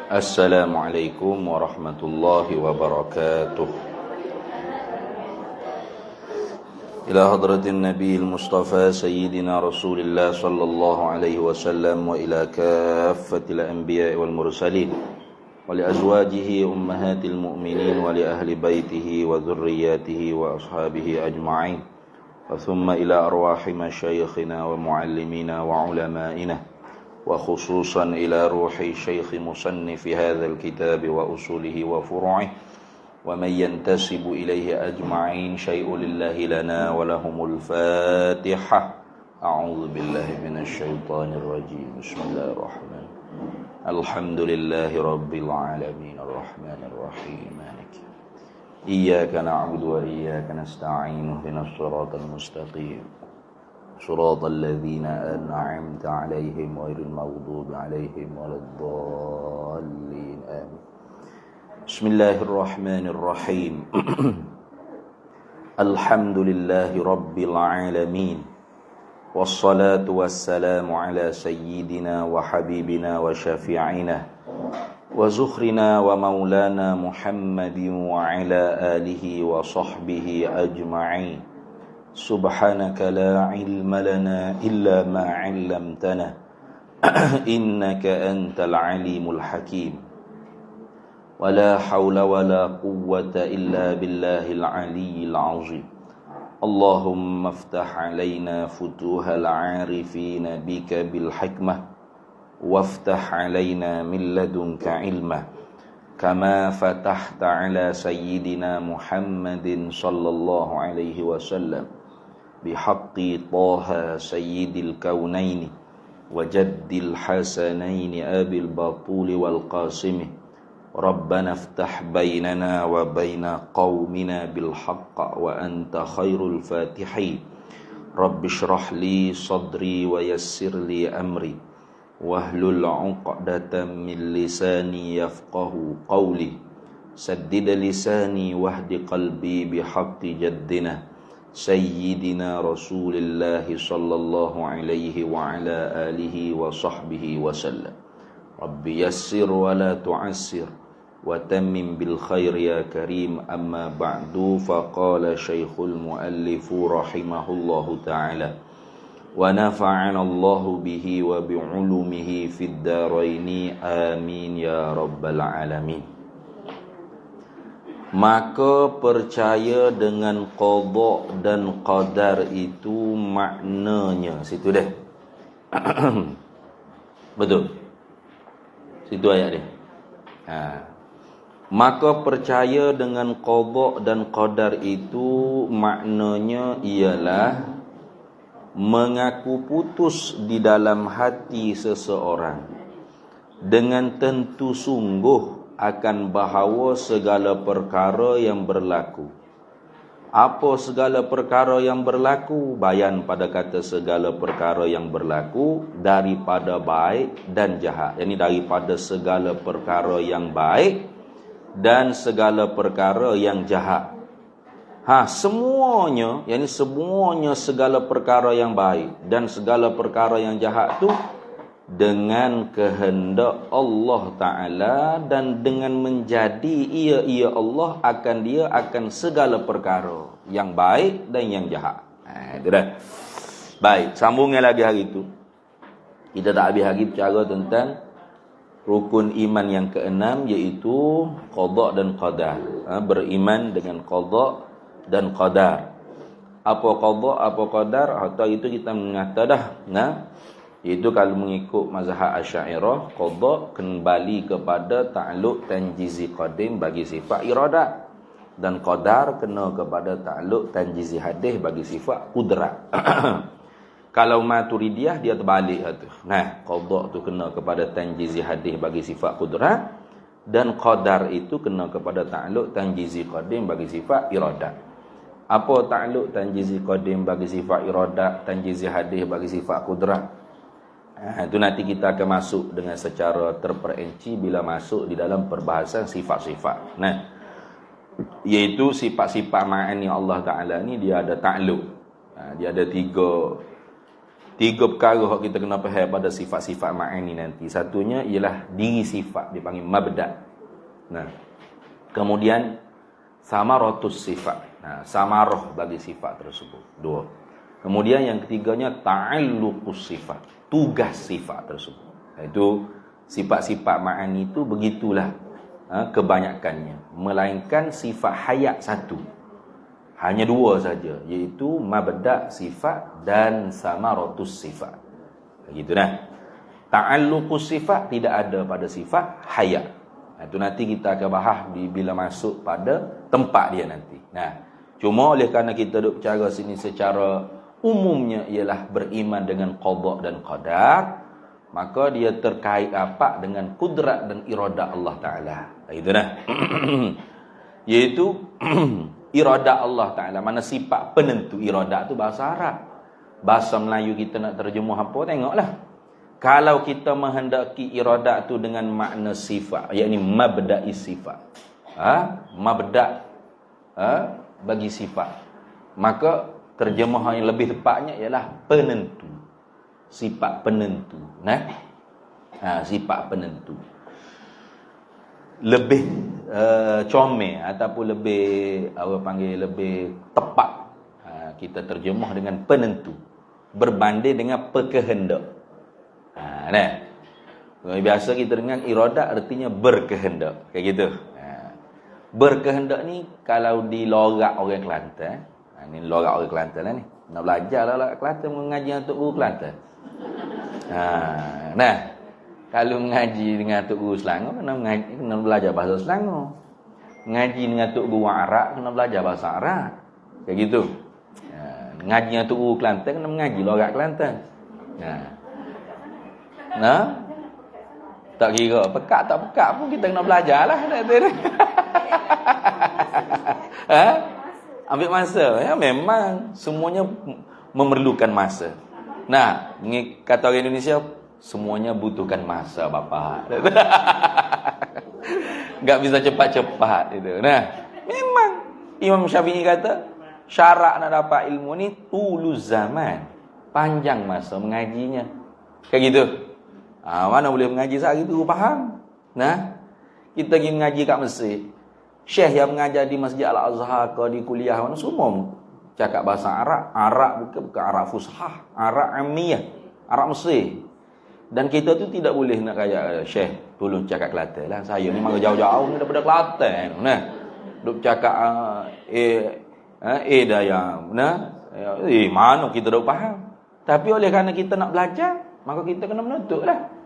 Assalamualaikum warahmatullahi wabarakatuh. Ila hadratin Nabiil Mustafa Sayyidina Rasulillah sallallahu alaihi wasallam wa ila kaffatil anbiya'i wal mursalin wa li azwajihi ummahatil mu'minin wa li ahli baitihi wa dhurriyyatihi wa ashabihi ajma'in wa thumma ila arwahi masyayikhina wa muallimina wa ulama'ina وخصوصا إلى روح شيخ مصنف هذا الكتاب وأصوله وفروعه ومن ينتسب إليه أجمعين شيء لله لنا ولهم الفاتحة أعوذ بالله من الشيطان الرجيم بسم الله الرحمن الحمد لله رب العالمين الرحمن الرحيم مالك إياك نعبد وإياك نستعين اهدنا الصراط المستقيم صراط الذين أنعمت عليهم غير المغضوب عليهم ولا الضالين آمين بسم الله الرحمن الرحيم الحمد لله رب العالمين والصلاة والسلام على سيدنا وحبيبنا وشفيعنا وزخرنا ومولانا محمد وعلى آله وصحبه أجمعين سبحانك لا علم لنا إلا ما علمتنا إنك أنت العليم الحكيم ولا حول ولا قوة إلا بالله العلي العظيم اللهم افتح علينا فتوح العارفين بك بالحكمة وافتح علينا من لدنك علما كما فتحت على سيدنا محمد صلى الله عليه وسلم بحق طه سيد الكونين وجد الحسنين أبي البطول والقاسم ربنا افتح بيننا وبين قومنا بالحق وأنت خير الفاتحين رب اشرح لي صدري ويسر لي أمري واحلل عقدة من لساني يفقه قولي سدد لساني واهد قلبي بحق جدنا سيدنا رسول الله صلى الله عليه وعلى آله وصحبه وسلم رب يسر ولا تعسر وتمم بالخير يا كريم أما بعد فقال شيخ المؤلف رحمه الله تعالى ونفعنا الله به وبعلومه في الدارين آمين يا رب العالمين. Maka percaya dengan qada dan qadar itu maknanya situ deh. Betul. Situ ayat dia. Maka percaya dengan qada dan qadar itu maknanya ialah mengaku putus di dalam hati seseorang dengan tentu sungguh akan bahawa segala perkara yang berlaku. Apa segala perkara yang berlaku? Bayan pada kata segala perkara yang berlaku daripada baik dan jahat. Ini daripada segala perkara yang baik dan segala perkara yang jahat. Semuanya, semuanya segala perkara yang baik dan segala perkara yang jahat tu dengan kehendak Allah Ta'ala dan dengan menjadi ia Allah akan segala perkara yang baik dan yang jahat. Itu dah. Baik, sambungnya lagi hari itu. Kita tak habis lagi bicara tentang rukun iman yang keenam, iaitu qada dan qadar. Beriman dengan qada dan qadar. Apa qada, apa qadar, atau itu kita mengata dah. Itu kalau mengikut mazhab Asy'ariyah, qada kembali kepada ta'alluq tanjizi qadim bagi sifat iradah, dan qadar kena kepada ta'alluq tanjizi hadis bagi sifat qudrat. Kalau Maturidiyah dia terbalik tu. Qada tu kena kepada tanjizi hadis bagi sifat qudrat, dan qadar itu kena kepada ta'alluq tanjizi qadim bagi sifat iradah. Apa ta'alluq tanjizi qadim bagi sifat iradah, tanjizi hadis bagi sifat qudrat? Itu nanti kita akan masuk dengan secara terperinci bila masuk di dalam perbahasan sifat-sifat. Iaitu sifat-sifat ma'ani Allah Ta'ala ni dia ada ta'alluq. Dia ada tiga Tiga perkara yang kita kena faham pada sifat-sifat ma'ani nanti. Satunya ialah diri sifat, dipanggil mabda'. Nah, kemudian samaratus sifat. Nah, samarah bagi sifat tersebut. Dua. Kemudian yang ketiganya ta'alluqus sifat, tugas sifat tersebut. Itu sifat-sifat ma'ani itu begitulah kebanyakannya. Melainkan sifat hayat satu. Hanya dua saja, iaitu mabda' sifat dan samaratus sifat. Begitu dah. Ta'alluqus sifat tidak ada pada sifat hayat. Itu nanti kita akan bahas bila masuk pada tempat dia nanti. Nah, cuma oleh kerana kita duk bicara sini secara umumnya ialah beriman dengan qada dan qadar, maka dia terkait apa dengan kudrat dan iradah Allah Ta'ala. Itu dah. Iaitu iradah Allah Ta'ala. Mana sifat penentu iradah tu bahasa Arab. Bahasa Melayu kita nak terjemuh apa, tengoklah. Kalau kita menghendaki iradah tu dengan makna sifat, yakni mabda'i sifat. Mabda' bagi sifat. Maka terjemahan yang lebih tepatnya ialah penentu. Sifat penentu. Sifat penentu. Lebih comel ataupun lebih lebih tepat kita terjemah dengan penentu berbanding dengan pekehendak. Biasa kita dengar iradah artinya berkehendak, kayak gitu. Berkehendak ni kalau di logat orang Kelantan, ni logat orang Kelantan lah ni. Nak belajar lah logat Kelantan, mengaji untuk guru Kelantan. Kalau mengaji dengan Tok Guru Selangor, kena belajar bahasa Selangor. Mengaji dengan Tok Guru Arab, kena belajar bahasa Arab. Kayak gitu. Mengaji dengan Tok Guru Kelantan, kena mengaji logat Kelantan. Tak kira pekat tak pekat pun kita kena belajar lah. Ambil masa. Ya, memang semuanya memerlukan masa. Nah, kata orang Indonesia, semuanya butuhkan masa, bapa. Enggak bisa cepat-cepat itu. Nah, memang Imam Syafi'i kata, syarat nak dapat ilmu ni tuluz zaman. Panjang masa mengajinya. Kayak gitu. Mana boleh mengaji sehari tu faham. Nah, kita pergi mengaji kat Mesir. Syekh yang mengajar di Masjid Al-Azhar ke di kuliah mana semua cakap bahasa Arab. Arab bukan Arab Fushah, Arab Amiyah, Arab Mesir. Dan kita tu tidak boleh nak kaya Syekh tolong cakap Kelantan lah. Saya ni memang jauh-jauh ni daripada Kelantan. Nah, duk cakap dayam. Nah, mana kita dah faham. Tapi oleh kerana kita nak belajar, maka kita kena menuntut lah.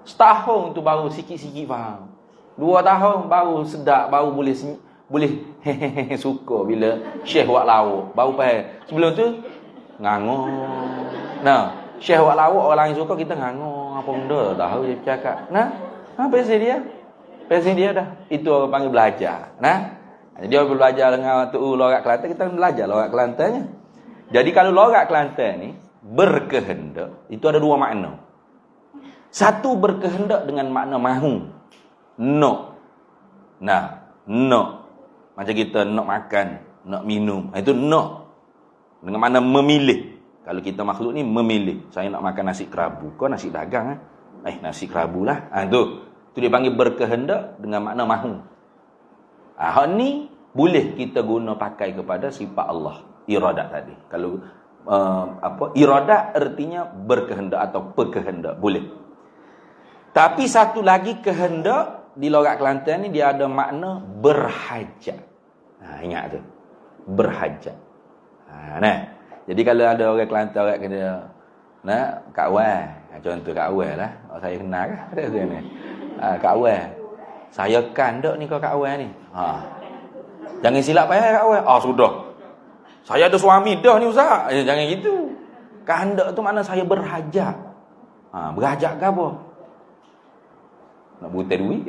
Setahun tu baru sikit-sikit faham. 2 tahun baru sedap, baru boleh suka bila Syekh buat lawak, baru faham. Sebelum tu ngangor. Nah, Syekh buat lawak, orang yang suka, kita ngangor. Apa benda tahu dia cakap. Pesen dia dah. Itu orang panggil belajar. Dia belajar dengan tu logat Kelantan, kita belajar logat Kelantannya. Jadi kalau logat Kelantan ni berkehendak, itu ada 2 makna. Satu, berkehendak dengan makna mahu. Nak. Nak. Macam kita nak makan, nak minum. Itu nak. Dengan makna memilih. Kalau kita makhluk ni memilih. Saya nak makan nasi kerabu. Kau nasi dagang nasi kerabu lah. Tu dia panggil berkehendak dengan makna mahu. Hak ni boleh kita guna pakai kepada sifat Allah. Iradat tadi. Kalau iradat artinya berkehendak atau pekehendak. Boleh. Tapi satu lagi kehendak di logat Kelantan ni dia ada makna berhajat. Ingat tu. Berhajat. Jadi kalau ada orang Kelantan orang kena Kak Wan. Contoh Kak Wan lah. Saya kenal kan? Kak Wan. Saya kan dak ni Kak Wan ni. Jangan silap payah Kak Wan. Sudah. Saya ada suami dah ni Ustaz. Jangan gitu. Kehendak tu makna saya berhajat. Berhajat ke apa? Nak buta duit.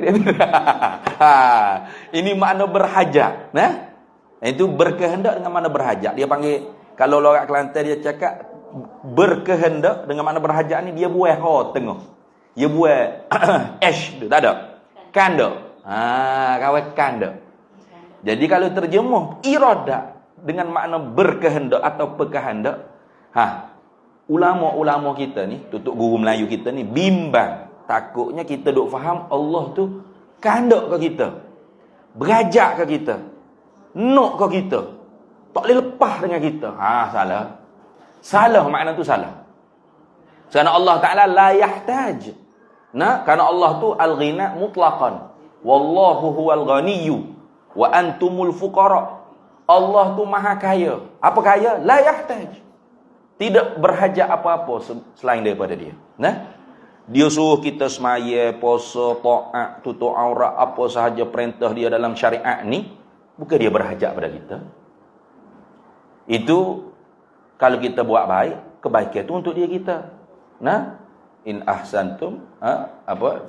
Ini makna berhajat. Itu berkehendak dengan makna berhajat. Dia panggil, kalau logat Kelantan dia cakap berkehendak dengan makna berhajat ni, dia buat tengah. Dia buat tu tak ada. Kanda. Kawan kanda. Jadi kalau terjemuh iradah dengan makna berkehendak atau pekehendak, ulama-ulama kita ni, tutup guru Melayu kita ni bimbang. Takutnya kita duk faham Allah tu kandak ke kita, berajak ke kita, nak ke kita, tak boleh lepas dengan kita. Salah makna tu salah. Kerana Allah Ta'ala la yahtaj. Kerana Allah tu al-ghina mutlaqan. Wallahu huwal ghaniyyu wa antumul fuqara. Allah tu maha kaya. Apa kaya? La yahtaj. Tidak berhajat apa-apa selain daripada dia. Dia suruh kita semaya, puasa, taat, tutup aurat, apa sahaja perintah dia dalam syariat ni, bukan dia berhajat pada kita. Itu kalau kita buat baik, kebaikan tu untuk dia kita. In ahsantum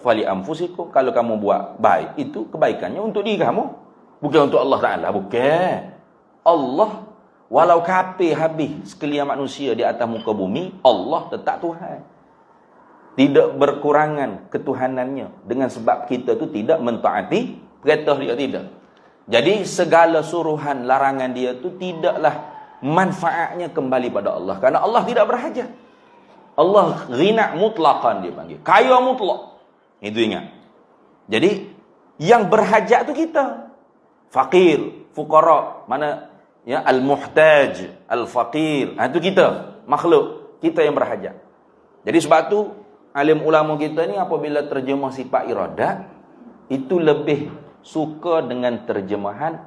fali anfusikum. Kalau kamu buat baik, itu kebaikannya untuk diri kamu, bukan untuk Allah Ta'ala. Bukan. Allah walau kafir habis sekalian manusia di atas muka bumi, Allah tetap Tuhan. Tidak berkurangan ketuhanannya dengan sebab kita tu tidak mentaati perintah dia, tidak. Jadi segala suruhan larangan dia tu tidaklah manfaatnya kembali pada Allah, kerana Allah tidak berhajat. Allah ghina mutlaqan, dia panggil kaya mutlak. Itu ingat. Jadi yang berhajat tu kita. Fakir, fuqara, mana ya, al-muhtaj, al-faqir. Itu kita, makhluk. Kita yang berhajat. Jadi sebab tu alim ulama kita ni apabila terjemah sifat iradat, itu lebih suka dengan terjemahan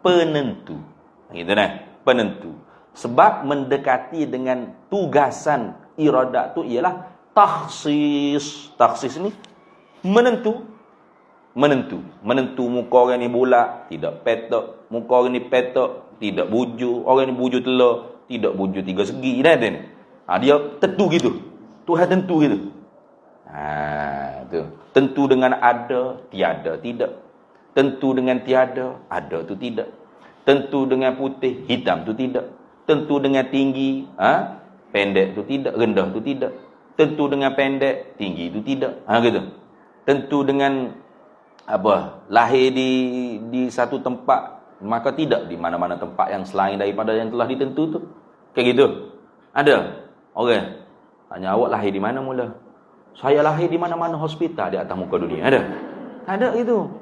penentu. Gitu penentu. Sebab mendekati dengan tugasan iradat tu ialah takhsis. Takhsis ni menentu. Menentu muka orang ni bulat, tidak petak. Muka orang ni petak, tidak buju. Orang ni buju telur, tidak buju tiga segi. Dia tentu gitu. Tuhan tentu gitu. Tu. Tentu dengan ada, tiada, tidak. Tentu dengan tiada, ada tu tidak. Tentu dengan putih, hitam tu tidak. Tentu dengan tinggi, pendek tu tidak, rendah tu tidak. Tentu dengan pendek, tinggi tu tidak. Gitu. Tentu dengan lahir di satu tempat, maka tidak di mana-mana tempat yang selain daripada yang telah ditentu tu. Kayak gitu. Ada orang tanya, awak lahir di mana mula? Saya lahir di mana-mana hospital di atas muka dunia. Ada itu.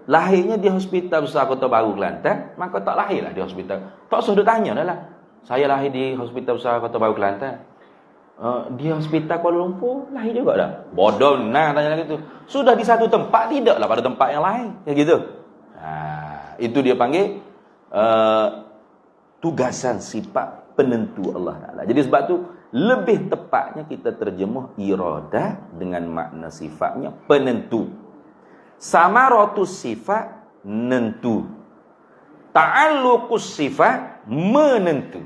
Lahirnya di hospital besar Kota Baru Kelantan, maka tak lahirlah di hospital. Tak usah dia tanya dah lah. Saya lahir di hospital besar Kota Baru Kelantan. Di hospital Kuala Lumpur lahir juga dah. Bodoh tanya lagi tu. Sudah di satu tempat, tidaklah pada tempat yang lain. Kayak gitu. Itu dia panggil tugasan sifat penentu Allah Ta'ala. Jadi sebab tu lebih tepatnya kita terjemah iradah dengan makna sifatnya penentu. Samaratus sifat nentu. Ta'alluqus sifat menentu.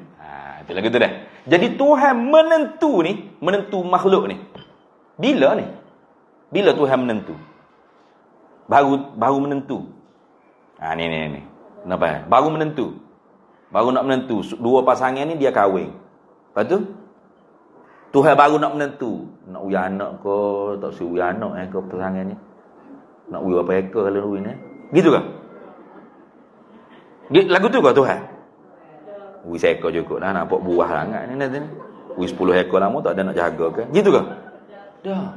Itulah gitu dah. Jadi Tuhan menentu ni, menentu makhluk ni. Bila ni? Bila Tuhan menentu? Baru menentu. Ni. Kenapa? Baru menentu. Baru nak menentu. Dua pasangan ni dia kahwin. Lepas tu Tuhan baru nak menentu. Nak uya anak ke, tak suruh uya anak ke pasangan ni. Nak uya apa ekor kalau uya ni. Gitu ke? Lagu tu ke Tuhan? Uya seekor cukup lah. Nampak buah sangat ni. Uya 10 ekor lama tak ada nak jaga ke? Gitu ke? Dah.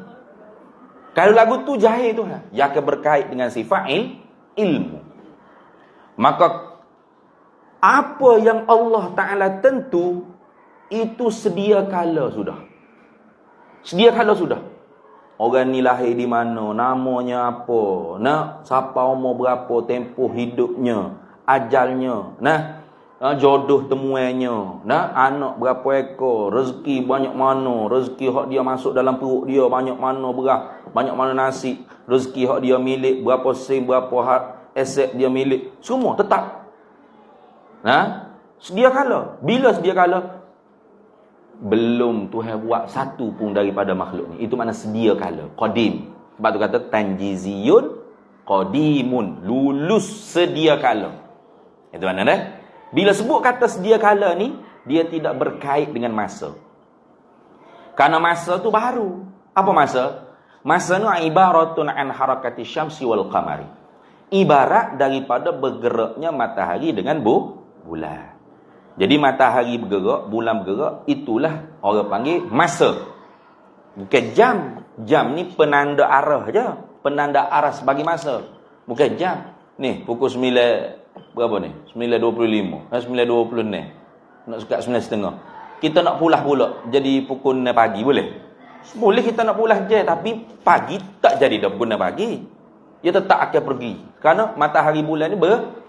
Kalau lagu tu jahil Tuhan, yang akan berkait dengan sifat ilmu. Maka apa yang Allah Ta'ala tentu, itu sedia kala sudah. Sedia kala sudah. Orang ni lahir di mana, namanya apa, siapa umur berapa, tempoh hidupnya, ajalnya, jodoh temuannya, anak berapa ekor, rezeki banyak mana, rezeki hak dia masuk dalam perut dia banyak mana beras, banyak mana nasi, rezeki hak dia milik, berapa sen, berapa hak aset dia milik, semua tetap. Sedia kala. Bila sedia kala? Belum Tuhan buat satu pun daripada makhluk ni. Itu makna sedia kala, qadim. Sebab tu kata tanjiziyun qadimun, lulus sedia kala. Itu makna dah. Bila sebut kata sedia kala ni, dia tidak berkait dengan masa. Karena masa tu baru. Apa masa? Masa ni ibaratun an harakati syamsi wal qamari. Ibarat daripada bergeraknya matahari dengan bulan. Jadi matahari bergerak, bulan bergerak, itulah orang panggil masa. Bukan jam. Jam ni penanda arah je. Penanda arah sebagai masa. Bukan jam. Ni, pukul 9, berapa ni? 9.25. 9.20 ni. Nak sekat 9.30. Kita nak pulah pula. Jadi pukul 9 pagi, boleh? Boleh kita nak pulah je. Tapi pagi tak jadi dah pukul 9 pagi. Dia tetap akan pergi. Kerana matahari bulan ni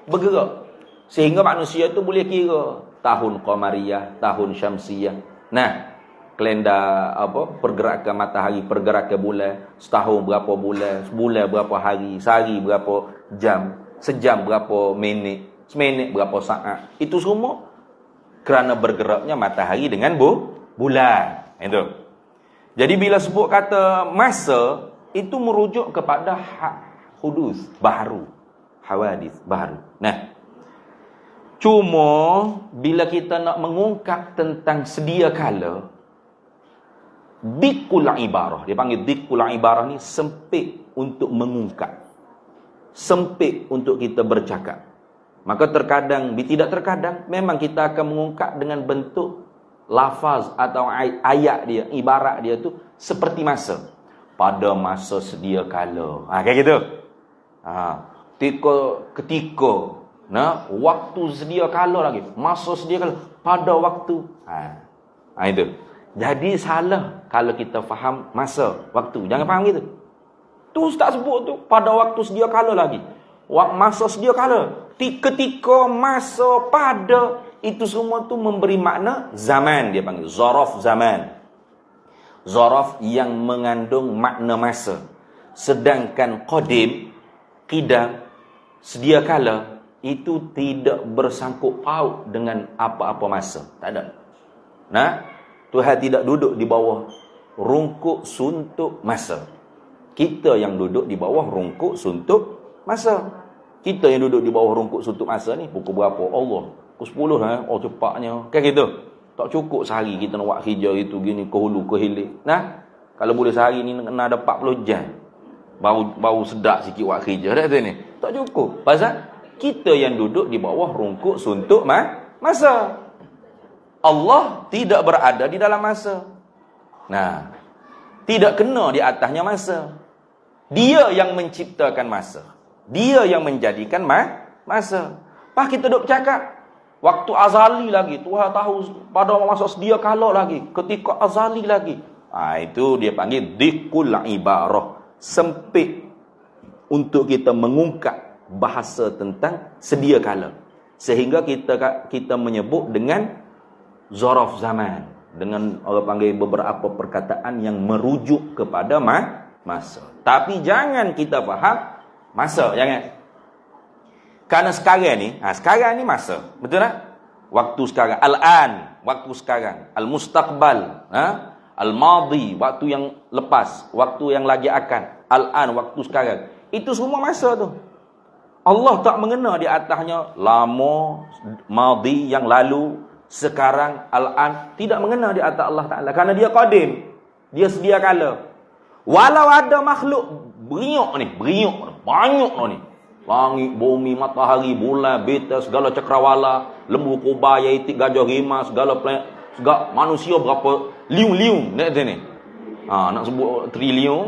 bergerak. Sehingga manusia tu boleh kira tahun qamariyah, tahun syamsiyah. Nah, kalender pergerakan matahari, pergerakan bulan, setahun berapa bulan, sebulan berapa hari, sehari berapa jam, sejam berapa minit, seminit berapa saat. Itu semua kerana bergeraknya matahari dengan bulan. Itu. Jadi bila sebut kata masa, itu merujuk kepada hudus baharu, hawadis baharu. Nah, cuma bila kita nak mengungkap tentang sedia kala, dikul ibarah, dia panggil dikul ibarah ni sempit untuk mengungkap, sempit untuk kita bercakap. Maka terkadang, tidak terkadang, memang kita akan mengungkap dengan bentuk lafaz atau ayat dia, ibarat dia tu seperti masa. Pada masa sedia kala. Kayak gitu. Ketika waktu sedia kala lagi, masa sedia kala, pada waktu. Itu. Jadi salah kalau kita faham masa, waktu. Jangan faham gitu. Tu ustaz sebut tu pada waktu sedia kala lagi. Masa sedia kala. Ketika, masa, pada, itu semua tu memberi makna zaman, dia panggil zaraf zaman. Zaraf yang mengandung makna masa. Sedangkan qadim, qidam, sedia kala, itu tidak bersangkut paut dengan apa-apa masa. Tak ada. Tuhan tidak duduk di bawah rungkuk suntuk masa. Kita yang duduk di bawah rungkuk suntuk masa. Kita yang duduk di bawah rungkuk suntuk masa ni pukul berapa? Allah. Pukul 10 oh cepatnya. Kan gitu. Tak cukup sehari kita nak buat kerja itu gini ke hulu ke hilir. Kalau boleh sehari ni kena ada 40 jam. Baru sedap sikit buat kerja dah tu ni. Tak cukup. Pasal kita yang duduk di bawah rungkuk suntuk masa. Allah tidak berada di dalam masa. Tidak kena di atasnya masa. Dia yang menciptakan masa. Dia yang menjadikan masa. Pas kita duduk bercakap, waktu azali lagi, Tuhan tahu pada masa sedia kala lagi, ketika azali lagi. Itu dia panggil dikul ibarah. Sempit untuk kita mengungkap bahasa tentang sedia kala. Sehingga kita menyebut dengan zaraf zaman, dengan orang panggil beberapa perkataan yang merujuk kepada masa. Tapi jangan kita faham masa, jangan. Karena sekarang ni masa. Betul tak? Waktu sekarang, al-an, waktu sekarang, al-mustaqbal, al-madi, waktu yang lepas, waktu yang lagi akan, al-an, waktu sekarang. Itu semua masa tu. Allah tak mengena di atasnya lama, madi yang lalu, sekarang, al-an, tidak mengena di atas Allah Ta'ala. Kerana dia qadim. Dia sedia kala. Walau ada makhluk beriuk ni, banyak ni. Langit, bumi, matahari, bulan, beta, segala cakrawala, lembu, kubah, yaitik, gajah, rimah, segala manusia berapa liung-liung nak kata ni. Nak sebut triliun,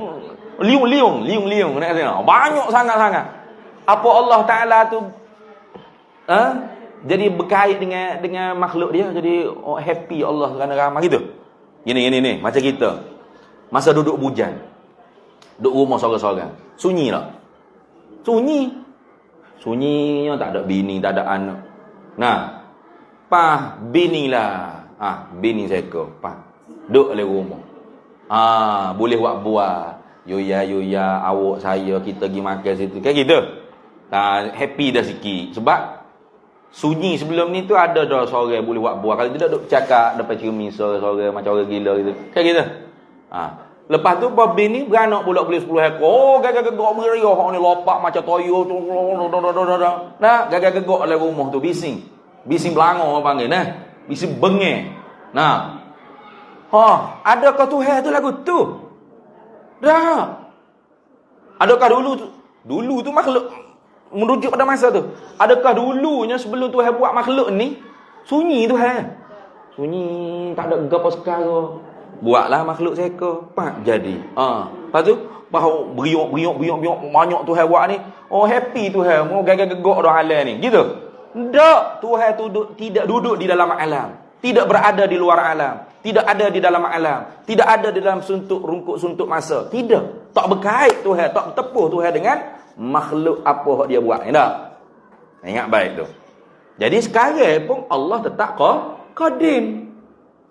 liung-liung nak kata ni. Banyak sangat-sangat. Apa Allah Ta'ala tu jadi berkait dengan makhluk dia, jadi happy Allah kerana ramah gitu. Gini macam kita masa duduk bujang, duduk rumah seorang-seorang, sunyi tak? Sunyinya tak ada bini, tak ada anak. Bini lah. Bini saya ke, duduk dalam rumah. Boleh buat. Yoya, awak saya, kita pergi makan situ. Kayak gitu. Happy dah sikit. Sebab sunyi sebelum ni tu ada dah suara boleh buat. Kalau tidak duduk bercakap depan cermin suara macam orang gila gitu. Kayak gitu. Lepas tu bini beranak pula boleh 10 ekor. Gagak-gagak meriah ni lopak macam toyo tu. Gagak-gagak dalam rumah tu bising. Bising belangor orang panggil bising bengeng. Adakah Tuhan tu lagu tu? Dah. Adakah dulu tu makhluk merujuk pada masa tu? Adakah dulunya sebelum Tuhan buat makhluk ni Sunyi Tuhan. Sunyi, tak ada apa sekara. Buatlah makhluk seekor, pak jadi. Lepas tu bahu beriuk banyak Tuhan buat ni. Oh happy Tuhan, mau gagak-gagak dah alam ni. Gitu. Tak, Tuhan tu tidak duduk di dalam alam. Tidak berada di luar alam. Tidak ada di dalam alam. Tidak ada di dalam rungkut-suntuk masa. Tidak. Tak berkait Tuhan, tak bertepuh Tuhan dengan makhluk apa yang dia buat. Tak? Ingat baik tu. Jadi sekarang pun Allah tetap qadim.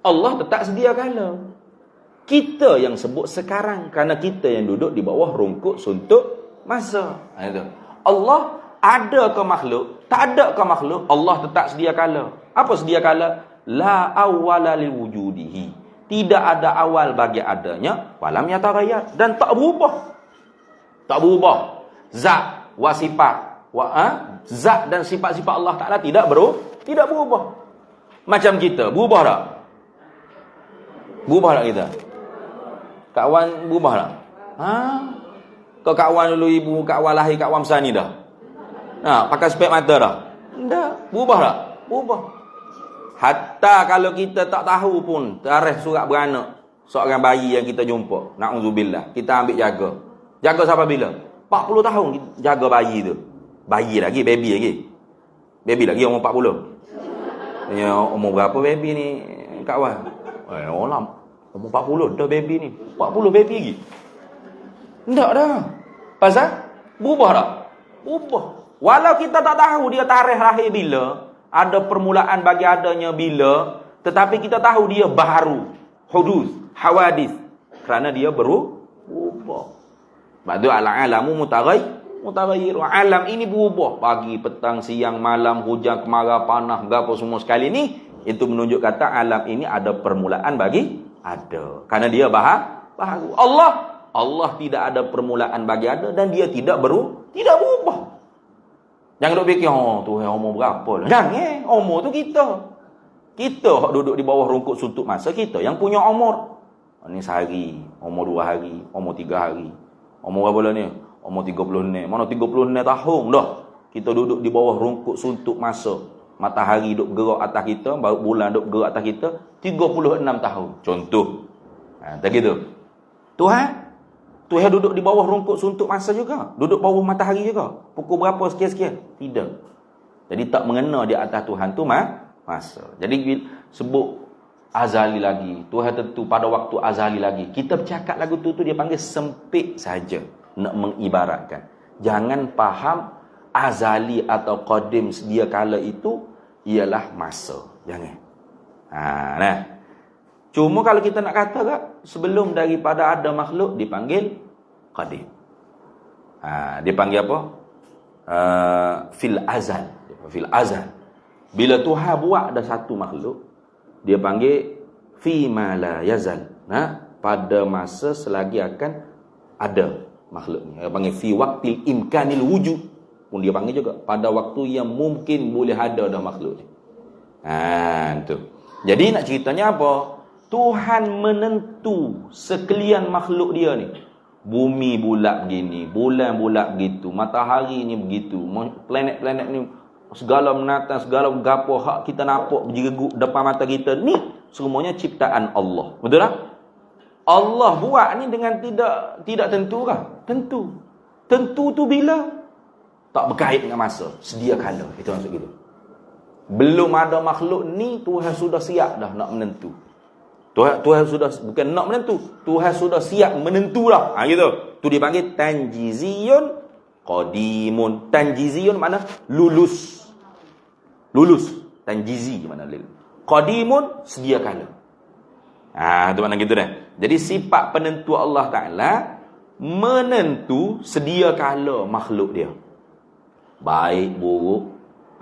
Allah tetap sedia kala. Kita yang sebut sekarang kerana kita yang duduk di bawah rungkut suntuk masa. Itu. Allah ada ke makhluk? Tak ada ke makhluk? Allah tetap sedia kala. Apa sedia kala? La awwala li wujudihi. Tidak ada awal bagi adanya, walam yataghayyar, dan tak berubah. Tak berubah. Zat wa sifat zat dan sifat-sifat Allah Taala tidak berubah. Macam kita, berubah tak? Berubah tak kita? Kawan berubah tak? Kau kawan dulu ibu, kawan lahir, kawan besar ni dah. Pakai spek mata dah? Tak. Berubah tak? Berubah. Hatta kalau kita tak tahu pun tarikh surat beranak seorang bayi yang kita jumpa, na'udzubillah, kita ambil jaga. Jaga sampai bila? 40 tahun jaga bayi tu. Bayi lagi, baby lagi. Baby lagi umur 40. Ya, umur berapa baby ni kawan? Olam. Umur 40 dah baby ni. 40 baby lagi. Tak dah. Pasal berubah tak? Berubah. Walau kita tak tahu dia tarikh lahir bila, ada permulaan bagi adanya bila, tetapi kita tahu dia baharu, hudus, hawadis, kerana dia berubah. Sebab tu al-alamu mutaghayyir. Alam ini berubah. Pagi, petang, siang, malam, hujan, kemarau, panas, gapo semua sekali ni, itu menunjuk kata alam ini ada permulaan bagi ada. Kerana dia baharu. Allah tidak ada permulaan bagi ada, dan dia tidak berubah. Jangan duk fikir, Tuhan umur berapa lah. Jangan, umur tu kita. Kita hak duduk di bawah rungkut suntuk masa, kita yang punya umur. Ni sehari, umur 2 hari, umur 3 hari. Umur berapa lah ni? Umur 36. Mana 36 tahun dah. Kita duduk di bawah rungkut suntuk masa. Matahari duk gerak atas kita, baru bulan duk gerak atas kita, 36 tahun. Contoh. Tak gitu. Tuhan duduk di bawah rungkut suntuk masa juga. Duduk bawah matahari juga. Pukul berapa sekian-sekian? Tidak. Jadi tak mengena di atas Tuhan tu masa. Jadi sebut azali lagi. Tuhan tentu pada waktu azali lagi. Kita bercakap lagu tu dia panggil sempit saja. Nak mengibaratkan. Jangan faham azali atau qadim sedia kala itu ialah masa. Jangan. Nah. Cuma kalau kita nak kata tak, sebelum daripada ada makhluk dipanggil qadim. Dia panggil apa? Fil azal. Bila Tuhan buat ada satu makhluk, dia panggil fi ma la yazal. Pada masa selagi akan ada makhluk ni. Dia panggil fi waqtil imkanil wujud. Pun dia panggil juga pada waktu yang mungkin boleh ada dah makhluk ni. Tu. Jadi nak ceritanya apa? Tuhan menentu sekalian makhluk dia ni. Bumi bulat begini, bulan bulat begitu, matahari ni begitu, planet-planet ni segala menatang, segala gapo hak kita nampak berjegut depan mata kita ni semuanya ciptaan Allah. Betul tak? Allah buat ni dengan tidak tentu kah? Tentu. Tentu tu bila? Tak berkait dengan masa, sedia kala. Itu maksud kita. Belum ada makhluk ni Tuhan sudah siap dah nak menentu. Tuhan sudah bukan nak menentu, Tuhan sudah siap menentu dah. Gitu. Tu dipanggil tanjiziyun qadimun. Tanjiziyun makna lulus. Tanjizi makna lulus. Qadimun sedia kala. Tu makna gitu dah. Jadi sifat penentu Allah Taala menentu sedia kala makhluk dia. Baik buruk,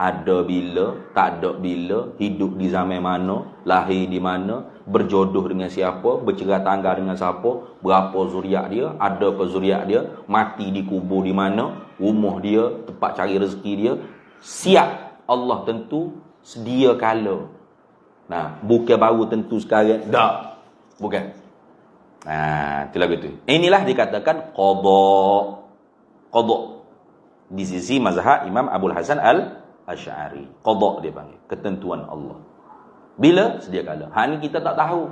ada bila, tak ada bila, hidup di zaman mana, lahir di mana, berjodoh dengan siapa, bercerai tangga dengan siapa, berapa zuriat dia, ada apa zuriat dia, mati dikubur di mana, rumah dia, tempat cari rezeki dia, siap Allah tentu sedia kala. Bukan baru tentu sekarang, tak. Bukan. Itulah gitu. Inilah dikatakan qada. Di sisi mazhab Imam Abul Hasan Asy'ari. Qada dia panggil, ketentuan Allah. Bila? Sedia kala. Hak ni kita tak tahu.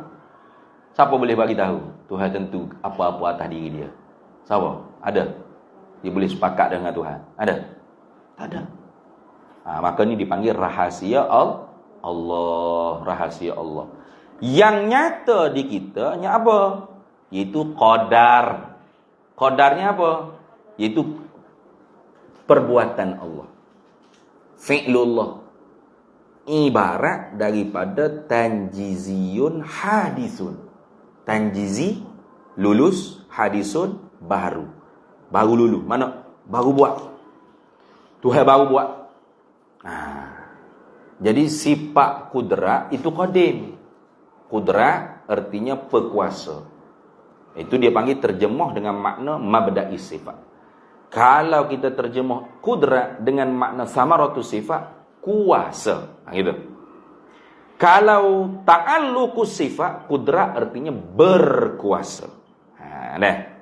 Siapa boleh bagi tahu? Tuhan tentu apa-apa atas diri dia. Siapa? Ada? Dia boleh sepakat dengan Tuhan? Ada? Tak ada. Maka ni dipanggil rahasia Allah. Rahasia Allah. Yang nyata di kita ni apa? Iaitu qadar. Qadarnya apa? Iaitu perbuatan Allah. Fi'lullah. Ibarat daripada tanjiziyun hadisun. Tanjizi, lulus, hadisun, baru. Baru lulu. Mana? Baru buat. Tuhan baru buat. Jadi sifat kudrat itu qadim. Kudrat artinya berkuasa. Itu dia panggil terjemah dengan makna mabda'i sifat. Kalau kita terjemah kudrat dengan makna samaratus sifat, kuasa. Gitu. Kalau ta'alluqus sifat, kudrat artinya berkuasa.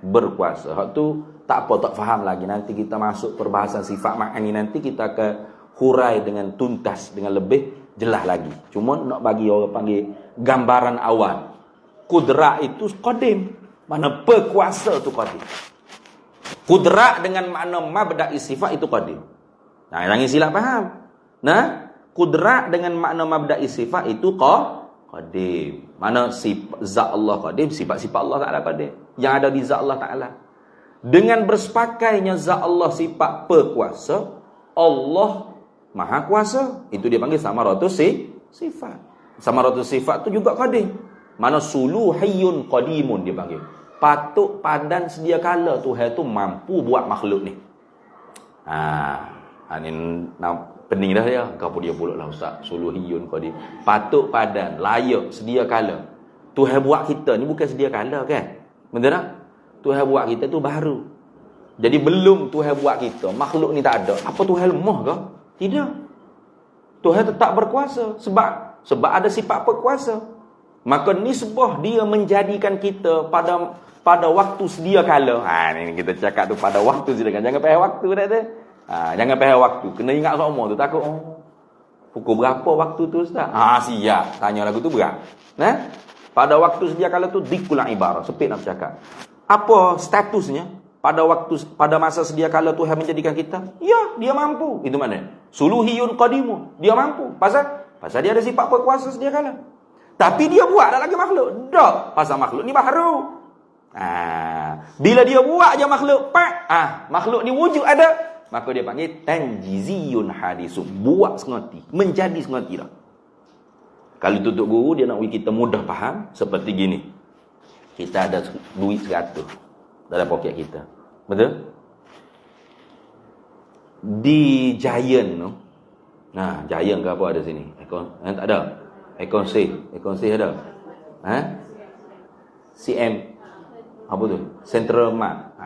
Berkuasa. Hak tu tak apa, tak faham lagi. Nanti kita masuk perbahasan sifat ma'ani, nanti kita akan hurai dengan tuntas, dengan lebih jelas lagi. Cuma nak bagi orang panggil gambaran awal. Kudrat itu qadim. Mana berkuasa tu qadim. Kudrat dengan makna mabda'i sifat itu qadim. Jangan silap faham. Kudrat dengan makna mabda'i sifat itu qadim. Mana sifat zat Allah qadim, sifat-sifat Allah Ta'ala qadim. Yang ada di zat Allah Ta'ala. Dengan bersepakainya zat Allah sifat berkuasa, Allah Maha kuasa. Itu dia panggil samaratus sifat. Samaratus sifat tu juga qadim. Mana suluhiyun qadimun dia panggil. Patut padan sedia kala Tuhan tu mampu buat makhluk ni. Ini pening dah dia. Kau dia pula lah ustaz. Suluhiyun qadim. Patut padan, layak, sedia kala. Tuhan buat kita ni bukan sedia kala kan? Betul tak? Tuhan buat kita tu baru. Jadi belum Tuhan buat kita, makhluk ni tak ada. Apa Tuhan lemah ke? Tidak. Tuhan tetap berkuasa sebab ada sifat berkuasa. Maka nisbah dia menjadikan kita pada waktu sedia kala. Ni kita cakap tu pada waktu sedia kala. Jangan payah waktu dah tu. Jangan payah waktu. Kena ingat semua tu. Takut pukul berapa waktu tu ustaz? Siap. Tanya lagu tu berat. Pada waktu sedia kala tu dikulang ibarat. Sepit nak bercakap. Apa statusnya? Pada masa sedia kala Tuhan menjadikan kita, ya, dia mampu. Itu maknanya suluhiyun qadimun. Dia mampu. Pasal dia ada sifat berkuasa sedia kala. Tapi dia buat tak lagi makhluk. Tak. Pasal makhluk ni baru. Bila dia buat je makhluk, makhluk ni wujud ada, maka dia panggil tanjiziyun hadisun. Buat sengerti, menjadi sengerti dah. Kalau tutup guru dia nak bagi kita mudah faham seperti gini. Kita ada duit 100 dalam poket kita. Betul? Di Giant tu. Giant ke apa ada sini? Tak ada. Econ C ada. CM apa tu? Central Mart.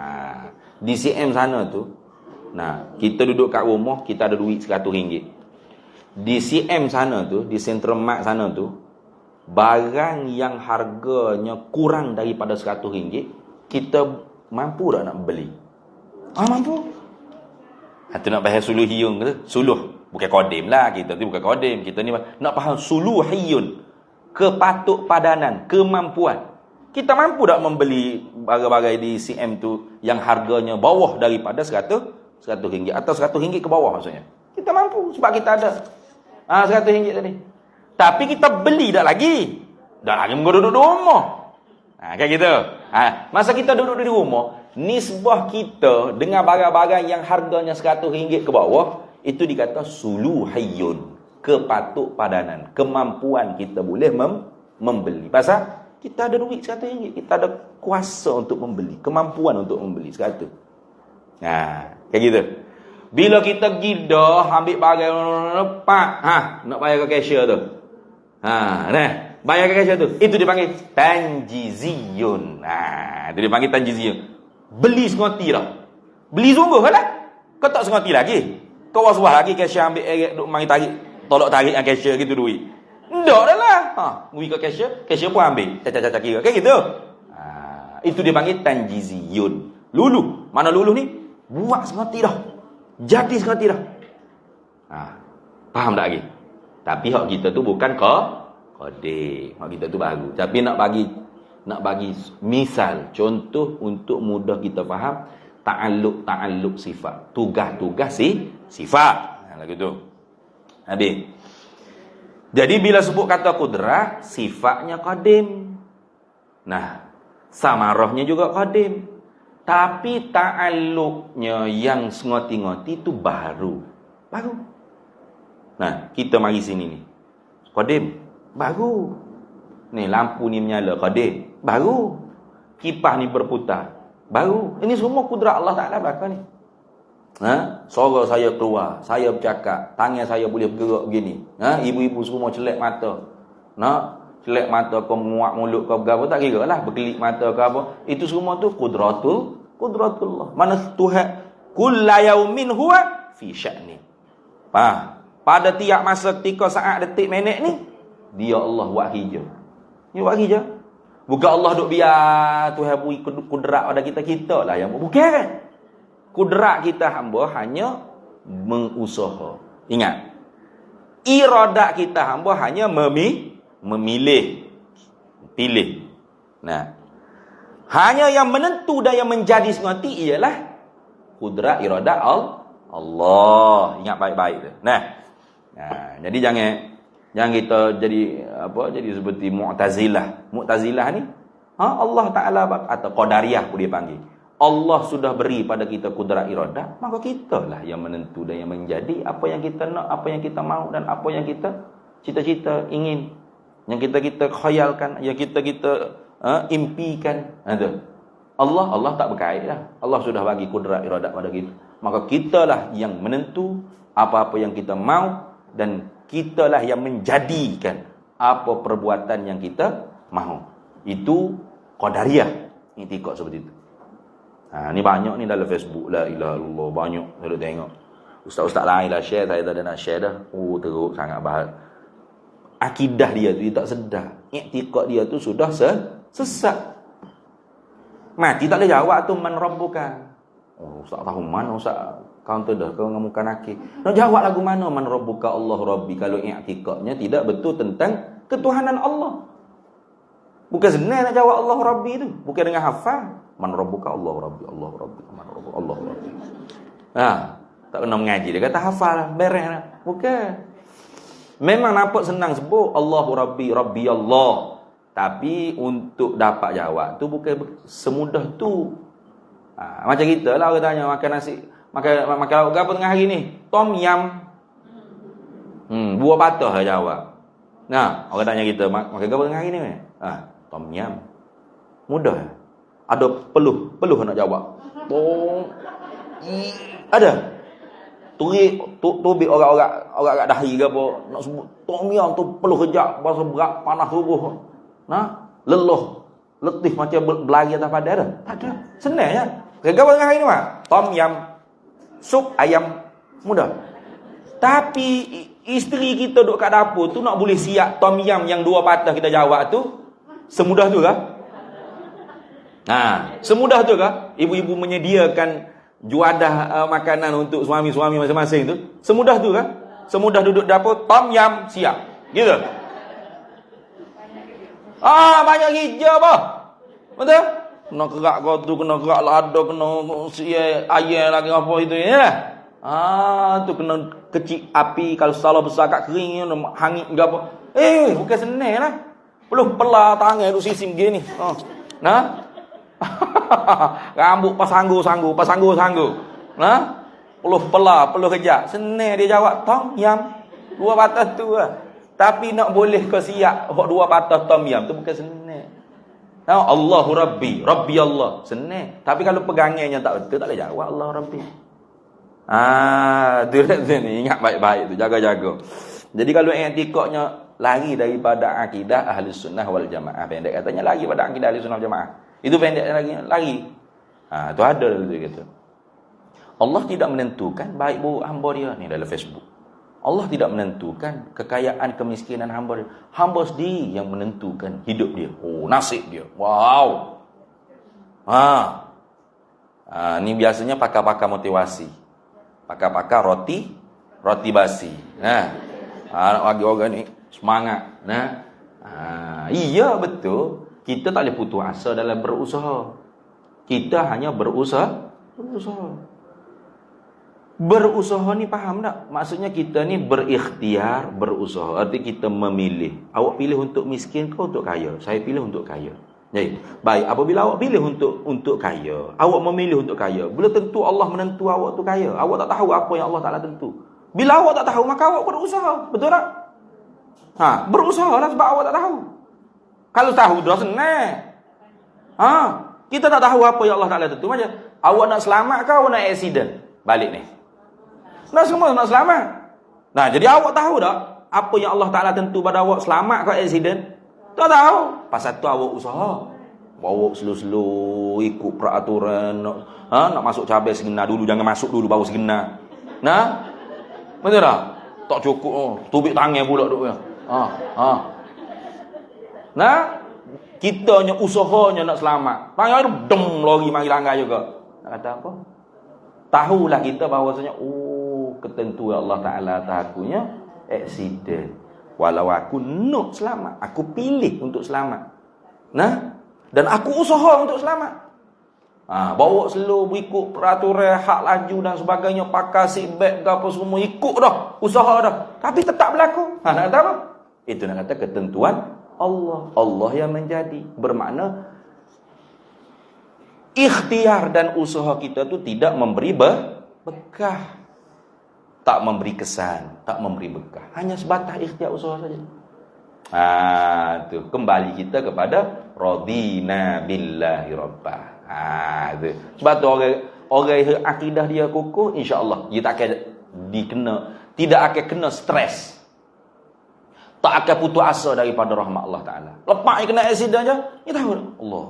Di CM sana tu. Kita duduk kat rumah, kita ada duit RM100. Di CM sana tu, di Central Mart sana tu, barang yang harganya kurang daripada RM100, kita mampu tak nak beli? Mampu. Itu nak faham suluhiyun ke? Suluh. Bukan kodim lah. Kita tu bukan kodim. Kita ni nak faham suluhiyun. Kepatut padanan. Kemampuan. Kita mampu tak membeli barang-barang di CM tu yang harganya bawah daripada RM100 atau RM100 ke bawah maksudnya. Kita mampu sebab kita ada RM100 tadi. Tapi kita beli tak lagi. Dah lagi duduk di rumah. Kayak gitu. Masa kita duduk di rumah, nisbah kita dengan barang-barang yang harganya RM100 ke bawah, itu dikata suluhiyun. Kepatut padanan. Kemampuan kita boleh membeli. Pasal kita ada duit RM100. Kita ada kuasa untuk membeli. Kemampuan untuk membeli RM100. Kayak gitu. Bila kita gidah ambil barang nak bayar ke cashier tu. Bayar ke cashier tu. Itu dipanggil tanjiziyun. Itu dipanggil tanjiziyun. Beli sengerti dah. Beli sungguh lah. Kau tak sengerti lagi. Kau waswah lagi cashier ambil duk mari tarik, tolak tarik yang cashier gitu duit. Ndak dah lah. Pergi ke cashier pun ambil. Caca-caca kira. Kayak gitu. Itu dipanggil tanjiziyun. Luluh. Mana luluh ni? Buat sengerti dah. Jadi sengerti dah. Faham tak lagi? Tapi hak kita tu bukan qadim. Hak kita tu baru. Tapi nak bagi misal, contoh untuk mudah kita faham, ta'alluq sifat. Tugas sifat. Lagu tu. Habis. Jadi bila sebut kata qudrah, sifatnya qadim. Nah, samarahnya juga qadim. Tapi ta'alluqnya yang ngoti-ngoti itu baru. Nah, kita mari sini ni. Qadim, baru. Ni lampu ni menyala, qadim, baru. Kipas ni berputar, baru. Ini semua kudrat Allah Ta'ala belakang ni. Suara saya keluar, saya bercakap, tangan saya boleh bergerak begini. Ibu-ibu semua celak mata. Celak mata kau, menguak mulut kau, berapa tak kira lah, berkelip mata kau apa. Itu semua tu qudratullah. Mana Tuhan kullu yaumin huwa fi sya'ni. Pada tiap masa, ketika, saat, detik, minit ni, dia Allah buat hijau. Dia buat hijau. Bukan Allah duk biar Tuhan beri kudrat pada kita lah yang bukan. Kudrat kita hamba hanya mengusaha. Ingat, iradat kita hamba hanya memilih. Pilih. Nah, hanya yang menentu dan yang menjadi semati ialah kudrat iradat Allah. Ingat baik-baik tu. Nah, jadi jangan kita jadi seperti Mu'tazilah. Mu'tazilah ni Allah Ta'ala atau Qadariyah pun dia panggil. Allah sudah beri pada kita kudrat iradah, maka kitalah yang menentu dan yang menjadi apa yang kita nak, apa yang kita mahu dan apa yang kita cita-cita ingin, yang kita khayalkan, yang kita impikan. Allah tak berkait dah. Allah sudah bagi kudrat iradah pada kita. Maka kitalah yang menentu apa-apa yang kita mahu, dan kitalah yang menjadikan apa perbuatan yang kita mahu. Itu Qadariyah. I'tiqad seperti itu. Ni banyak ni dalam Facebook, la ilaha illallah, banyak saya tengok. Ustaz-ustaz lain lah share, saya tak ada nak share dah. Teruk sangat bahal. Akidah dia tu dia tak sedar. I'tiqad dia tu sudah sesat. Mati tak boleh jawab tu, man rabbuka. Ustaz tahu mana ustaz counter dah kau ngamukan nakir. Nak jawab lagu mana man rabbuka Allah rabbi kalau i'tiqadnya tidak betul tentang ketuhanan Allah. Bukan senang nak jawab Allah rabbi tu, bukan dengan hafal. Man rabbuka Allah rabbi, Allah rabbi, man rabbuka Allah rabbi. Tak kena mengaji, dia kata hafal lah, beres lah. Bukan. Memang nampak senang sebut Allahu rabbi, rabbi Allah. Tapi untuk dapat jawab tu bukan semudah tu. Macam kita lah orang tanya makan nasi, makan lauk apa tengah hari ni? Tom yam. Buah patah lah jawab. Nah, orang tanya kita makan apa tengah hari ni? Tom yam. Mudah. Ada peluh nak jawab. Ada. Tubik orang dahi ke apa nak sebut tom yam tu peluh kejap, bahasa berat, panas tubuh. Leluh, letih macam berlari atas padan dah. Tak ada. Senang je. Apa tengah hari ni mah? Tom yam. Sup ayam. Mudah. Tapi isteri kita duduk kat dapur tu nak boleh siap tom yam yang dua patah kita jawab tu, semudah tu kah? Semudah tu kah? Ibu-ibu menyediakan juadah makanan untuk suami-suami masing-masing tu, semudah tu kah? Semudah duduk dapur, tom yam siap. Gitu. Banyak hijau apa? Betul? Kena kerak kau tu, kena kerak lada, kena ayam lagi apa itu ya. Tu kena kecil api, kalau salah besar kat kering, hangit ke apa. Bukan senang lah. Belum pelah tangan duk sisim gini. Rambut pasanggu. Peluh pelah, peluh kejap. Senang dia jawab tom yam. Dua batas tu lah. Tapi nak boleh kau siap dua patah tom yam tu bukan senang. Allahu rabbi, rabbi Allah, senang. Tapi kalau pegangannya tak betul, tak boleh jawab Allah rabbi. Tu ni, ingat baik-baik tu, jaga-jaga. Jadi kalau i'tiqadnya lari daripada akidah ahli sunnah wal jamaah, pendek katanya lari pada akidah ahli sunnah wal jamaah. Itu pendek lari. Tu ada tu kata. Allah tidak menentukan baik buruk hamba dia ni dalam Facebook. Allah tidak menentukan kekayaan kemiskinan hamba dia. Hamba sendiri yang menentukan hidup dia. Nasib dia. Wow. Ni biasanya pakar-pakar motivasi. Pakar-pakar roti roti basi. Nak bagi orang ni semangat. Iya betul. Kita tak boleh putus asa dalam berusaha. Kita hanya berusaha. Berusaha ni faham tak? Maksudnya kita ni berikhtiar, berusaha. Arti kita memilih. Awak pilih untuk miskin ke untuk kaya? Saya pilih untuk kaya. Jadi, baik, apabila awak pilih untuk kaya, awak memilih untuk kaya, bila tentu Allah menentu awak tu kaya. Awak tak tahu apa yang Allah Ta'ala tentu. Bila awak tak tahu, maka awak berusaha. Betul tak? Berusaha lah sebab awak tak tahu. Kalau tahu dah senang. Kita tak tahu apa yang Allah Ta'ala tentu. Macam awak nak selamat ke awak nak accident? Balik ni. Semua nak selamat. Jadi awak tahu tak apa yang Allah Ta'ala tentu pada awak, selamat ke accident? Tak tahu. Pasal tu awak usaha. Bawa slow-slow, ikut peraturan. Nak masuk cabai segenar dulu, jangan masuk dulu baru segenar. Betul tak? Tak cukup. Tubik tangan pula duk. Kita hanya usahanya nak selamat. Tangan tu dem lori mari langgar juga. Nak kata apa? Tahulah kita bahawasanya ketentuan Allah Ta'ala atas akunya accident. Walau aku nak selamat, aku pilih untuk selamat. Dan aku usaha untuk selamat. Bawa slow, ikut peraturan, hak laju dan sebagainya, pakai seatbelt ke apa semua, ikut dah, usaha dah. Tapi tetap berlaku. Nak kata apa? Itu nak kata ketentuan Allah. Allah yang menjadi. Bermakna ikhtiar dan usaha kita tu tidak memberi bekah. Tak memberi kesan, tak memberi bekah. Hanya sebatas ikhtiar usaha saja. Tu kembali kita kepada radina billahi rabbah. Tu. Sebab tu orang akidah dia kukuh, insya-Allah dia tak akan tidak akan kena stres. Tak akan putus asa daripada rahmat Allah Taala. Lepas kena accident je, dia tahu Allah.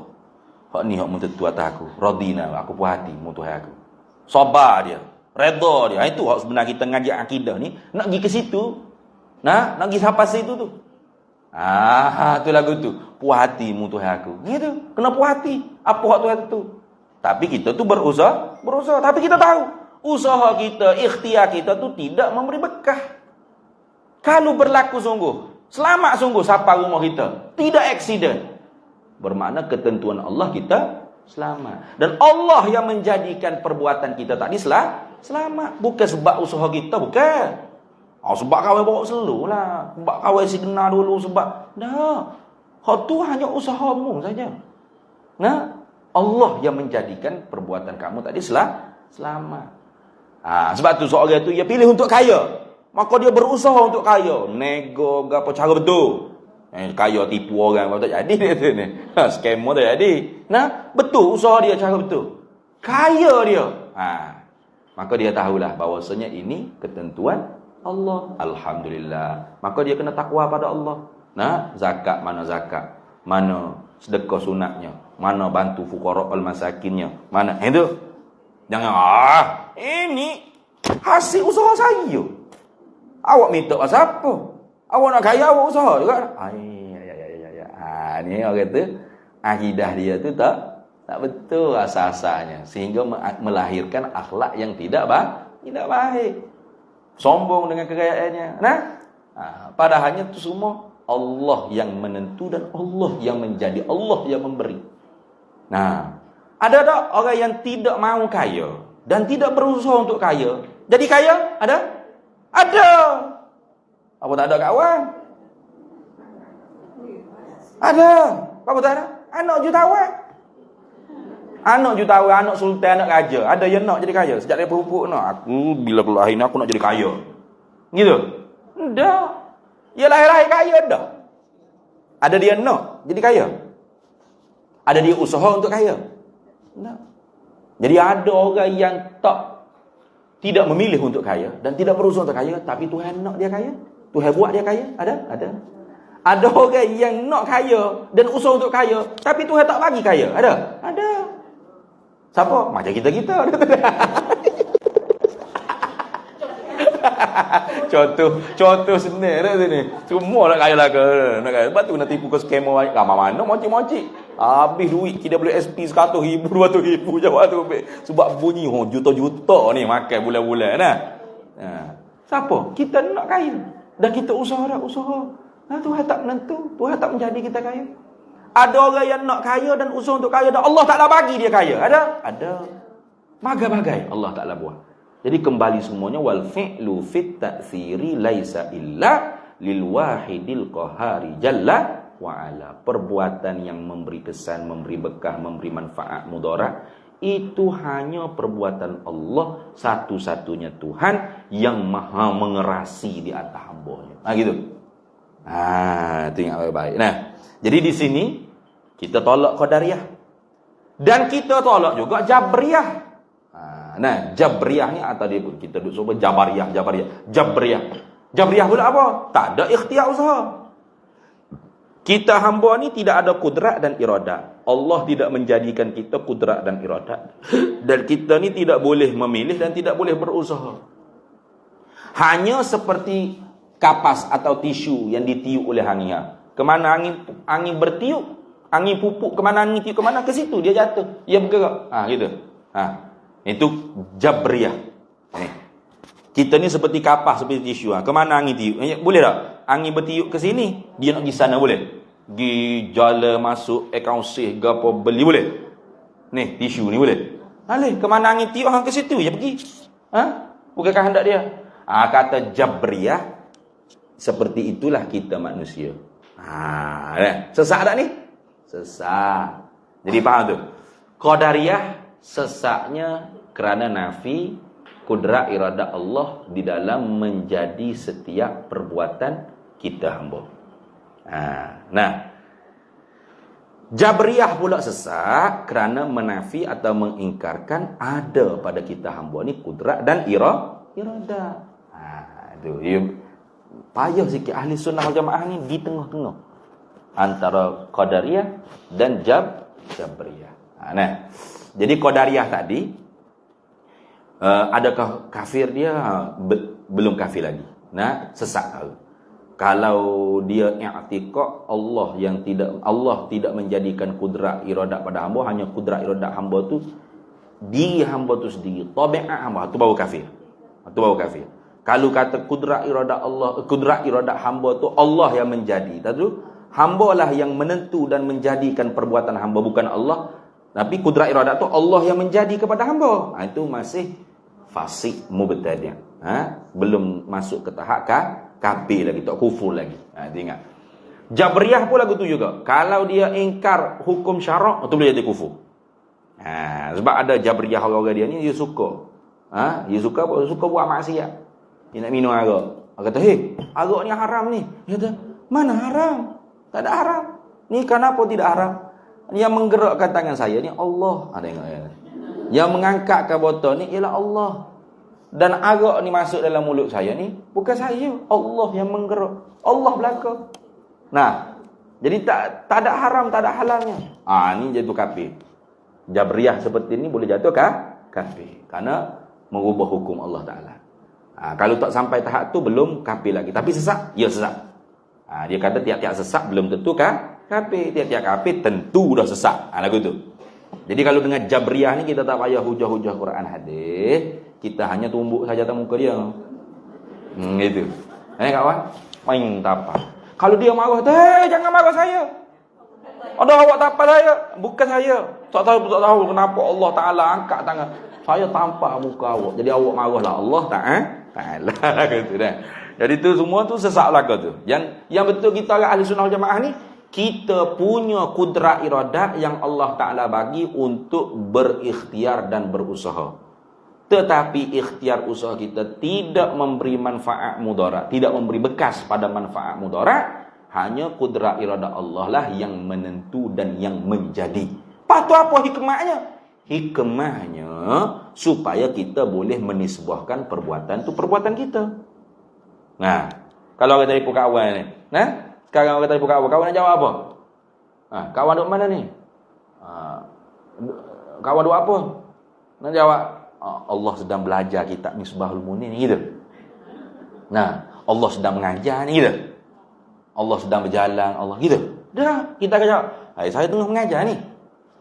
Hak ni hak mententu atas aku. Radina, aku puas hati mu Tuhan aku. Sabar dia. Redha dia. Itu hak sebenarnya kita ngajak akidah ni nak pergi ke situ. Nak pergi sampai situ tu. Tu lagu tu. Puas hati mu Tuhan aku. Gitu. Kena puas hati. Apa hak Tuhan tu? Tapi kita tu berusaha. Tapi kita tahu usaha kita, ikhtiar kita tu tidak memberi bekah. Kalau berlaku sungguh, selamat sungguh sampai rumah kita, tidak accident, bermakna ketentuan Allah kita selamat. Dan Allah yang menjadikan perbuatan kita tadi selamat. Bukan sebab usaha kita, bukan. Sebab kawan bawa slow lah. Sebab kawan signal dulu, sebab. Hak tu hanya usahamu saja. Allah yang menjadikan perbuatan kamu tadi selamat. Sebab tu seorang tu, dia pilih untuk kaya. Maka dia berusaha untuk kaya. Nego, apa cara betul. Kaya tipu orang, apa tak jadi dia tu ni. Scammer tak jadi. Betul usaha dia cara betul. Kaya dia. Maka dia tahulah bahawasanya ini ketentuan Allah. Alhamdulillah. Maka dia kena takwa pada Allah. Zakat mana zakat? Mana sedekah sunatnya? Mana bantu fuqara al masakinnya? Mana? Itu. Jangan ini hasil usaha saya. Awak minta pasal apa? Awak nak kaya, awak usaha juga. Ni orang kata akidah dia tu tak betul asas-asasnya, sehingga melahirkan akhlak yang tidak baik. Sombong dengan kekayaannya. Padahalnya itu semua Allah yang menentu dan Allah yang menjadi, Allah yang memberi. Ada tak orang yang tidak mau kaya dan tidak berusaha untuk kaya? Jadi kaya? Ada? Apa tak ada kawan? Ada. Apa tak ada? Anak jutawan. Anak sultan, anak raja. Ada yang nak jadi kaya. Sejak dia perupuk nak. Aku bila keluar hari ni aku nak jadi kaya. Gitu. Dah. Dia lahir-lahir kaya dah. Ada dia nak jadi kaya. Ada dia usaha untuk kaya. Tak. Jadi ada orang yang tidak memilih untuk kaya dan tidak berusaha untuk kaya, tapi Tuhan nak dia kaya. Tuhan buat dia kaya. Ada. Ada orang yang nak kaya dan usaha untuk kaya, tapi Tuhan tak bagi kaya. Ada. Siapa? Macam kita. Contoh senang dah sini. Semua nak kaya lah ke. Nak kaya. Lepas tu nak tipu ke scammer. Ramai mana moncik-moncik. Habis duit KWSP 100,000, 200,000 jawab tu. Sebab bunyi juta-juta ni makan bulan-bulan. Siapa? Kita nak kaya. Dan kita usaha dah, usaha. Tuhan tak menentu. Tuhan tak menjadi kita kaya. Ada orang yang nak kaya dan usaha untuk kaya dan Allah Ta'ala bagi dia kaya. Ada? Ada. Bagai-bagai Allah Ta'ala buat. Jadi kembali semuanya, wal fi'lu fit ta'thiri laisa illa lil wahidil qahari jalla wa ala. Perbuatan yang memberi kesan, memberi bekah, memberi manfaat mudarat, itu hanya perbuatan Allah, satu-satunya Tuhan yang maha mengerasi di atas hamba-Nya. Gitu. Itu yang baik. Nah, jadi di sini kita tolak Qadariyah dan kita tolak juga Jabriyah. Nah, Jabriyah ni atau dia pun kita duk sebut Jabariyah. Jabriyah pula apa? Tak ada ikhtiar usaha. Kita hamba ni tidak ada kudrat dan iradat. Allah tidak menjadikan kita kudrat dan iradat. Dan kita ni tidak boleh memilih dan tidak boleh berusaha. Hanya seperti kapas atau tisu yang ditiup oleh angin. Kemana angin bertiup, angin pupuk, kemana angin tiup, kemana ke situ dia jatuh. Dia bergerak. Gitu. Itu Jabriyah. Kita ni seperti kapas, seperti tisu. Kemana angin tiup? Boleh tak? Angin bertiup ke sini, dia nak pergi sana boleh? Pergi jala masuk akaun sih, gapo beli boleh? Ni, tisu ni boleh? Boleh. Kemana angin tiup, ke situ je pergi. Bukankah hendak dia? Kata Jabriyah, seperti itulah kita manusia. Sesak tak ni? Sesak. Jadi faham tu? Qadariyah sesaknya kerana nafi kudrat iradat Allah di dalam menjadi setiap perbuatan kita hamba. Nah, Jabriyah pula sesak kerana menafi atau mengingkarkan ada pada kita hamba ni kudrat dan iradat. Itu payah sikit ahli sunnah wal jamaah ni di tengah-tengah antara Qadariyah dan Jabriyah. Nah, jadi Qadariyah tadi adakah kafir dia? Belum kafir lagi. Nah, sesak. Kalau dia i'tiqad Allah tidak menjadikan kudrat iradat pada hamba, hanya kudrat iradat hamba tu diri hamba tu sendiri, tabiat hamba tu baru kafir. Kalau kata kudrat iradat Allah, kudrat iradat hamba tu Allah yang menjadi. Tadu hamba lah yang menentu dan menjadikan perbuatan hamba, bukan Allah. Tapi kudrat iradat tu Allah yang menjadi kepada hamba. Itu masih fasik mubtadi'. Belum masuk ke tahap kafir lagi, tak kufur lagi. Ingat. Jabriyah pun lagu tu juga. Kalau dia ingkar hukum syarak, itu boleh jadi kufur. Sebab ada Jabriyah orang dia ni dia suka. Dia suka apa? Suka buat maksiat. Dia nak minum arak. Dia kata, arak ni haram ni. Dia kata, mana haram? Tak ada haram. Ni kenapa tidak haram? Yang menggerakkan tangan saya ni Allah. Tengok ya. Yang mengangkatkan botol ni ialah Allah. Dan arak ni masuk dalam mulut saya ni bukan saya, Allah yang menggerak. Allah belaka. Nah, jadi tak ada haram, tak ada halalnya. Ni jatuh kafir. Jabriyah seperti ni boleh jatuh kafir kerana mengubah hukum Allah Taala. Kalau tak sampai tahap tu belum kafir lagi, tapi sesak, ya sesak. Dia kata tiap-tiap sesak belum tentu kafir, tiap-tiap kafir tentu dah sesak. Lagu tu. Jadi kalau dengan Jabriyah ni kita tak payah hujah-hujah Quran hadis, kita hanya tumbuk saja atas muka dia. Gitu. Kawan? Main tak apa. Kalau dia marah, jangan marah saya. Ada awak tak apa saya, bukan saya. Tak tahu kenapa Allah Taala angkat tangan. Saya tampak muka awak. Jadi awak marahlah Allah Taala gitu dah. Jadi tu semua tu sesak belaka tu. Yang betul kita orang ahli sunnah wal jamaah ni, kita punya kudrat iradat yang Allah Ta'ala bagi untuk berikhtiar dan berusaha. Tetapi ikhtiar usaha kita tidak memberi manfaat mudarat, tidak memberi bekas pada manfaat mudarat. Hanya kudrat iradat Allah lah yang menentu dan yang menjadi. Patut apa hikmahnya? Hikmahnya supaya kita boleh menisbahkan perbuatan tu perbuatan kita. Nah, kalau kita tipu kawan ni, sekarang orang kata kawan nak jawab apa? Kawan duduk mana ni? Kawan duduk apa? Nak jawab, Allah sedang belajar kitab Misbahul Munir ni, gitu. Nah, Allah sedang mengajar ni, gitu. Allah sedang berjalan, Allah, gitu. Dah, kita akan jawab, saya tengah mengajar ni.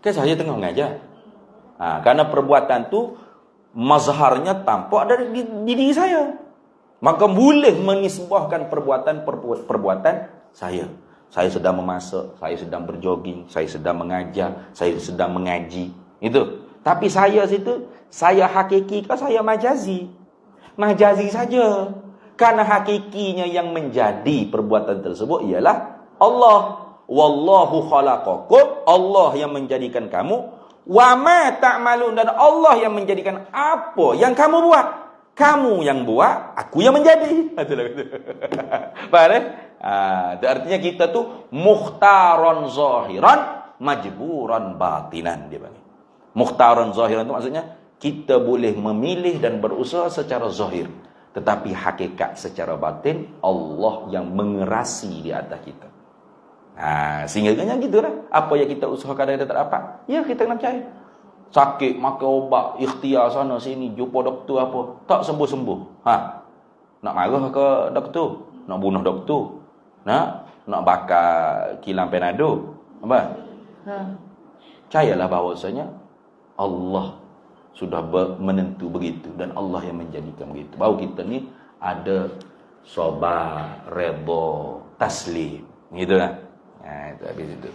Saya tengah mengajar. Karena perbuatan tu mazharnya tampak dari di diri saya. Maka boleh menisbahkan perbuatan saya. Saya sedang memasak, saya sedang berjoging, saya sedang mengajar, saya sedang mengaji. Itu. Tapi saya situ, saya hakiki ke saya majazi? Majazi saja. Karena hakikinya yang menjadi perbuatan tersebut ialah Allah. Wallahu khalaqakum, Allah yang menjadikan kamu. Wa ma ta'malun, dan Allah yang menjadikan apa yang kamu buat. Kamu yang buat, aku yang menjadi. Faham eh? Itu artinya kita tu mukhtaron zahiran, majburan batinan, dia panggil. Mukhtaron zahiran itu maksudnya kita boleh memilih dan berusaha secara zahir, tetapi hakikat secara batin Allah yang mengerasi di atas kita. Sehingga gitulah. Apa yang kita usahakan kita tak dapat, ya kita kena percaya. Sakit, makan ubat, ikhtiar sana sini, jumpa doktor apa, tak sembuh-sembuh. Nak marah ke doktor? Nak bunuh doktor? Nak bakar kilang Penado? Apa? Percayalah bahawasanya Allah sudah menentu begitu, dan Allah yang menjadikan begitu. Bahawa kita ni ada sabar, redha, taslim. Gitulah. Itu habis itu.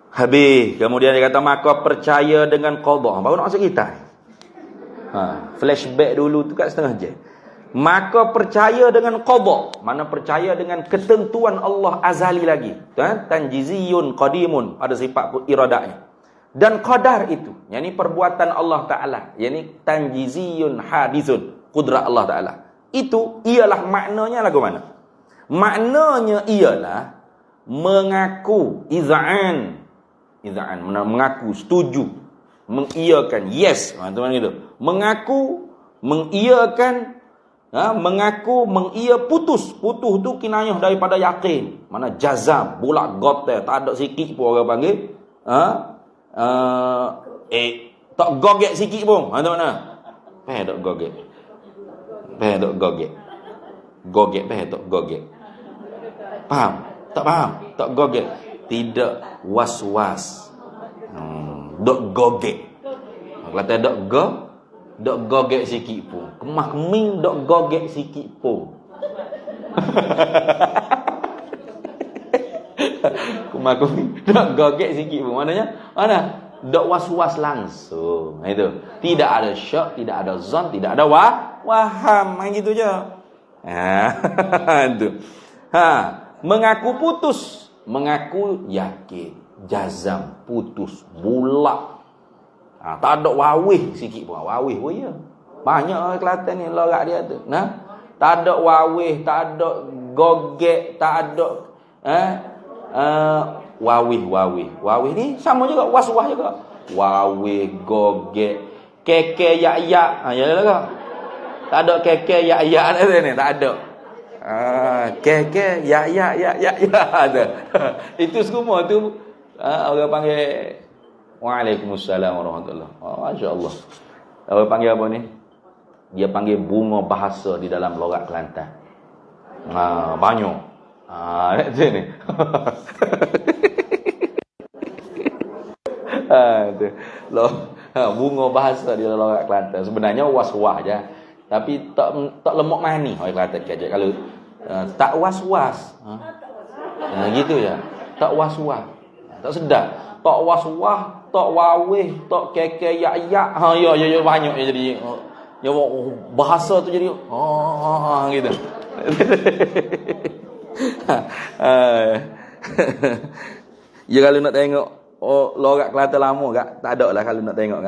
Habis. Kemudian dia kata maka percaya dengan qada. Baru nak masuk kita. Flashback dulu tu kat setengah je. Maka percaya dengan qada. Mana percaya dengan ketentuan Allah azali lagi. Tanjiziyun qadimun. Ada sifat iradahnya. Dan qadar itu. Yang ni perbuatan Allah Ta'ala. Yang ni tanjiziyun hadithun. Qudrat Allah Ta'ala. Itu ialah maknanya lagu mana? Maknanya ialah mengaku iz'an, mengaku setuju, mengiyakan, yes, teman-teman gitu. Mengaku, mengiyakan, mengaku, mengiya, putus tu kinayah daripada yakin. Mana jazam, bulak gotel, tak ada sikit pun orang panggil. Tak gogek sikit pun. Mana? Tak gogek. Tak gogek. Gogek tak gogek. Faham? Tak faham? Tak gogek. Tidak was-was. Dok gogek. Kalau tak dok gogek sikit pun. Kemah keming dok gogek sikit pun. Kemah keming dok gogek sikit pun. Maknanya mana? Dok was-was langsung. Itu. Tidak ada syak, tidak ada zon, tidak ada waham. Main gitu je. Itu. Mengaku putus, mengaku yakin, jazam, putus, bulat. Tak ada wawih sikit pun. Wawih pun ya. Banyak orang Kelantan ni lorak dia tu. Tak ada wawih, tak ada gogek, tak ada wawih. Wawih ni sama juga, was-was juga. Wawih, gogek, keke yak-yak. Yalah kau. Tak ada keke yak-yak ni, tak ada. Keke yak. Itu semua tu orang panggil Waalaikumsalam warahmatullahi. Masya-Allah. Orang panggil apa ni? Dia panggil bunga bahasa di dalam logat Kelantan. Banyak. Itu ni. Bunga bahasa di dalam logat Kelantan. Sebenarnya was-was je. Tapi tak lemak mani orang Kelantan kata. Kalau tak was-was. Gitu je. Tak was-was. Tak sedap. Tak was-was, tak wawih, tak keke yak-yak. Ya banyak je jadi. Ya bahasa tu jadi gitu. Ya kalau nak tengok logat Kelantan lama tak ada lah kalau nak tengok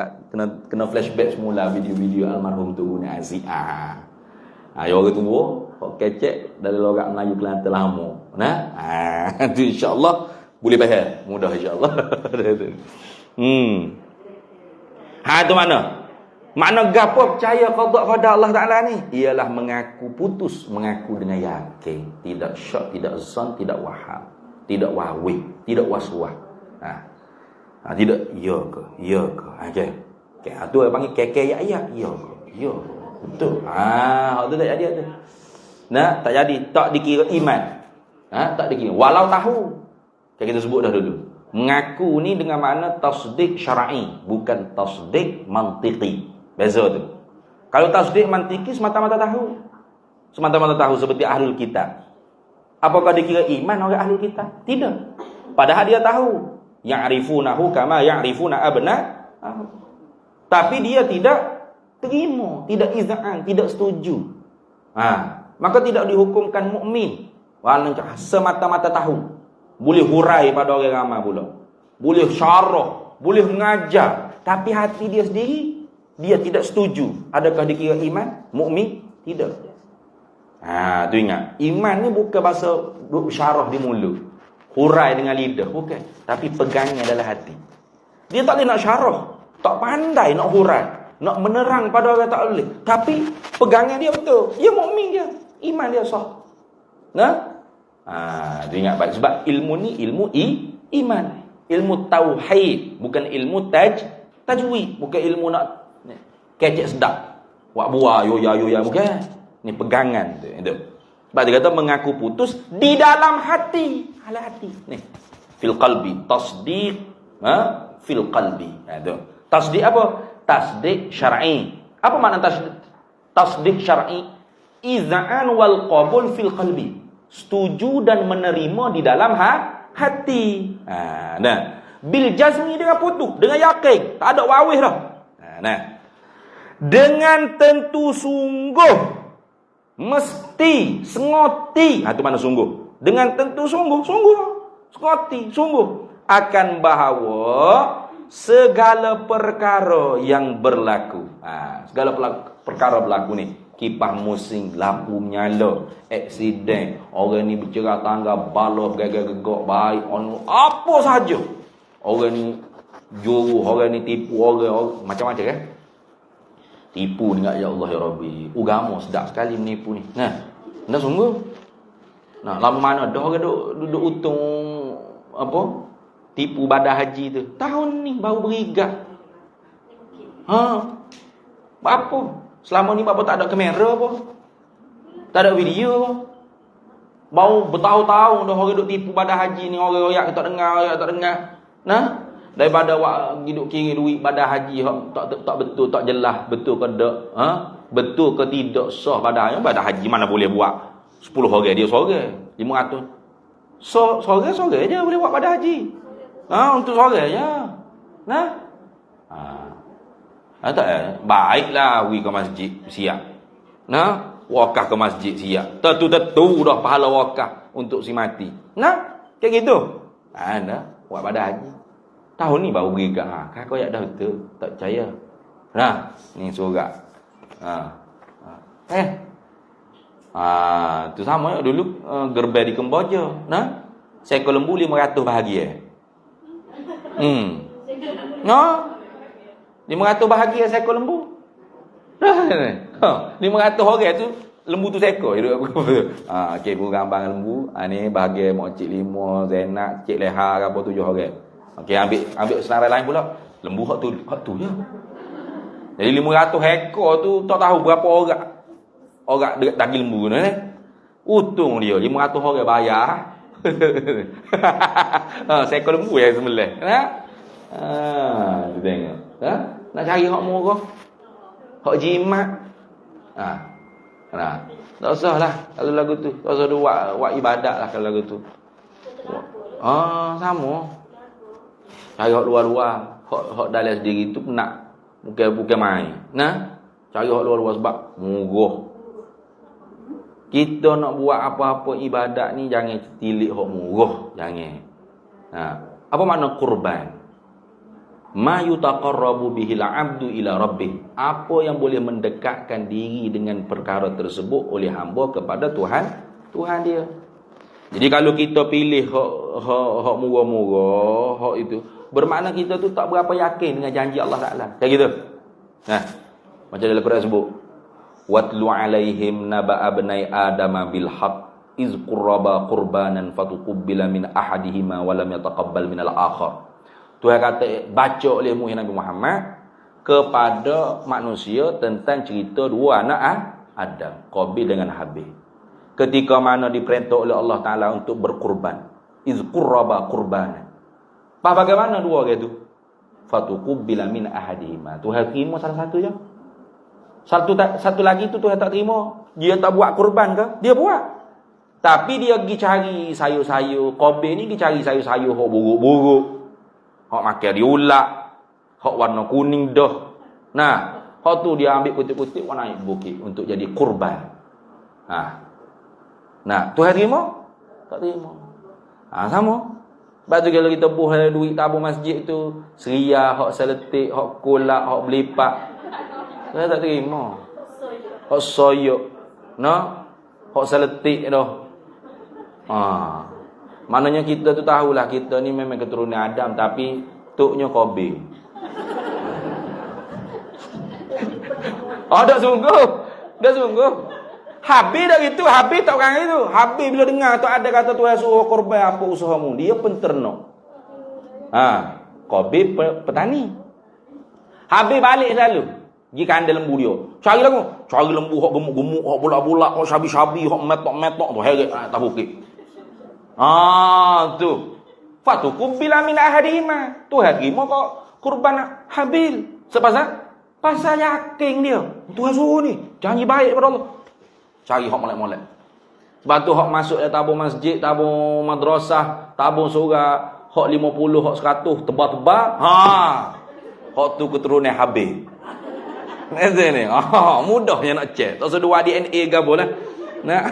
kena flashback semula video-video almarhum tu Guna Aziz. Ya orang tua kok kecek dari logat Melayu Kelantan lama. Tu insya-Allah boleh faham mudah insya-Allah. Itu mana? Makna gapo percaya qada Allah Taala ni? Ialah mengaku putus, mengaku dengan yakin, tidak syak, tidak zan, tidak waham, tidak wawih, tidak waswas. Tidak ya ke? Okey. Tu orang panggil keke ya. Ya. Betul. Hak tu tak jadi tu. Tak jadi, tak dikira iman. Tak dikira. Walau tahu. Kita sebut dah dulu. Mengaku ni dengan makna tasdik syar'i, bukan tasdik mantiqi. Beza tu. Kalau tasdik mantiki semata-mata tahu. Semata-mata tahu seperti ahlul kitab. Apakah dikira iman oleh ahlul kitab? Tidak. Padahal dia tahu. Ya'rifunahu kama ya'rifuna abna'ahum. Tapi dia tidak terima, tidak izan, tidak setuju. Maka tidak dihukumkan mukmin. Walaupun semata-mata tahu. Boleh hurai pada orang ramai pula. Boleh syarah, boleh mengajar, tapi hati dia sendiri dia tidak setuju. Adakah dikira iman? Mukmin? Tidak. Tu ingat. Iman ni bukan bahasa syarah di mulut, hurai dengan lidah, bukan. Tapi pegangnya dalam hati. Dia tak boleh nak syarah, tak pandai nak hurai, nak menerang pada orang tak boleh. Tapi pegangnya dia betul. Dia mukmin dia. Iman dia sah. Tu ingat baik. Sebab ilmu ni ilmu iman. Ilmu tauhid, bukan ilmu tajwid, bukan ilmu nak kecek sedap. Wak buah yo bukan. Ni pegangan tu. Itu. Sebab dia kata mengaku putus di dalam hati, ala hati. Ni. Fil qalbi, tasdiq, fil qalbi. Itu. Tasdiq apa? Tasdiq syar'i. Apa makna tasdiq syar'i? Iz'an wal qabul fil qalbi. Setuju dan menerima di dalam hati. Bil jazmi dengan putus, dengan yakin, tak ada wawih dah. Dengan tentu sungguh, mesti, sengoti. Itu mana sungguh? Dengan tentu sungguh, sengoti, sungguh akan bahawa segala perkara yang berlaku. Segala perkara berlaku ni. Kipas musim, lampu menyala, aksiden, orang ni bercerai tangga, bala bergagak-gagak, baik, apa saja. Orang ni juru, orang ni tipu, orang macam-macam kan. Tipu dengan ya Allah ya Rabbi. Agama sedap sekali menipu ni. Dah sungguh. Lama mana dah orang duduk untung apa? Tipu badan haji tu. Tahun ni baru berigak. Apa? Selama ni bapa tak ada kamera apa? Tak ada video apa? Bau bertahun-tahun dah orang duk tipu badan haji ni, orang royak tak dengar. Daripada awak hidup kiri duit badan haji tak betul, tak jelas betul ke tak? Betul ke tidak sah badan haji mana boleh buat 10 orang dia seorang 500. Seorang je boleh buat badan haji. Untuk seorang je. Baiklah pergi ke masjid siap. Wakaf ke masjid siap. Tentu dah pahala wakaf untuk si mati. Kayak gitu. Buat badan haji. Tahun ni baru berigak. Kau yak dah betul. Tak percaya. Ni surat. Tu sama dulu gerbang di Kemboja. Seekor lembu 500 bahagia. 500 bahagia seekor lembu. 500 orang tu lembu tu seekor. Okey, guru gambar lembu. Ni bahagia mak cik 5, Zainab, cik Leha apa 7 orang. Okey, ambil senarai lain pula. Lembu hak tu je. Jadi 500 ekor tu tak tahu berapa orang dekat daging lembu ni. Untung dia 500 orang bayar. Seekor lembu yang sembelih. Tu tengok. Nak cari hak murah, hak jimat. Tak usah lah kalau lagu tu. Tak usah buat ibadat lah kalau lagu tu. Sama. Cari hak luar-luar, hak dalam sendiri tu nak bukan main. Cari hak luar-luar sebab murah. Kita nak buat apa-apa ibadat ni jangan tilik hak murah, jangan. Apa makna kurban? Ma yutaqarrabu bihil 'abdu ila rabbih. Apa yang boleh mendekatkan diri dengan perkara tersebut oleh hamba kepada Tuhan dia. Jadi kalau kita pilih hak murah-murah, hak itu, bermakna kita tu tak berapa yakin dengan janji Allah Taala. Kayak gitu. Macam dalam Quran sebut, watlu 'alaihim naba abnai adama bil haqq iz qurraba qurbanan fatuqabbala min ahadihima wa lam yataqabbal min al-akhar. Tuhan kata baca oleh Nabi Muhammad kepada manusia tentang cerita dua anak Adam, Qabil dengan Habil. Ketika mana diperintah oleh Allah Taala untuk berkurban, iz qurraba qurbanan. Bagaimana dua orang itu? Fatuqabbala min ahadihima. Tuhan terima salah satu je. Satu lagi tu Tuhan tak terima. Dia tak buat kurban ke? Dia buat. Tapi dia pergi cari sayur-sayur. Kobe ni pergi cari sayur-sayur hok buruk-buruk. Hok makan dia ulak. Hok warna kuning dah. Nah, hok tu dia ambil kutip-kutip warna naik bukit untuk jadi kurban. Nah, Tuhan terima? Tak terima. Sama. Sebab tu kalau kita buh duit tabung masjid tu, seria, hok seletik, hok kolak, hok belipak. Saya tak terima. Hok soyok. No? Hok seletik dah. Maknanya kita tu tahulah kita ni memang keturunan Adam tapi tuknya Kobe. Dah sungguh. Habis dah gitu, habis tak orang itu. Habis bila dengar tu ada kata Tuhan suruh korban apa usahamu. Dia penternak. Kobe petani. Habis balik selalu. Pergi kandil lembu dia. Cari lembu hok gemuk-gemuk, hok bulak-bulak, hok sabi-sabi, hok metok-metok tu heret atas bukit. Tu. Fatukum bila min ahadihima. Tuhan terima kok kurban Habil. Sepasal? Pasal yakin dia. Tuhan suruh ni. Janji baik pada Allah. Cari hok molek-molek. Sebab tu hok masuk dalam tabung masjid, tabung madrasah, tabung surau, hok 50, hok 100, tebal-tebal. Hok tu keturunan Habil. Macam ni. Mudahnya nak cek. Tak usah dua DNA gabung lah. Nak.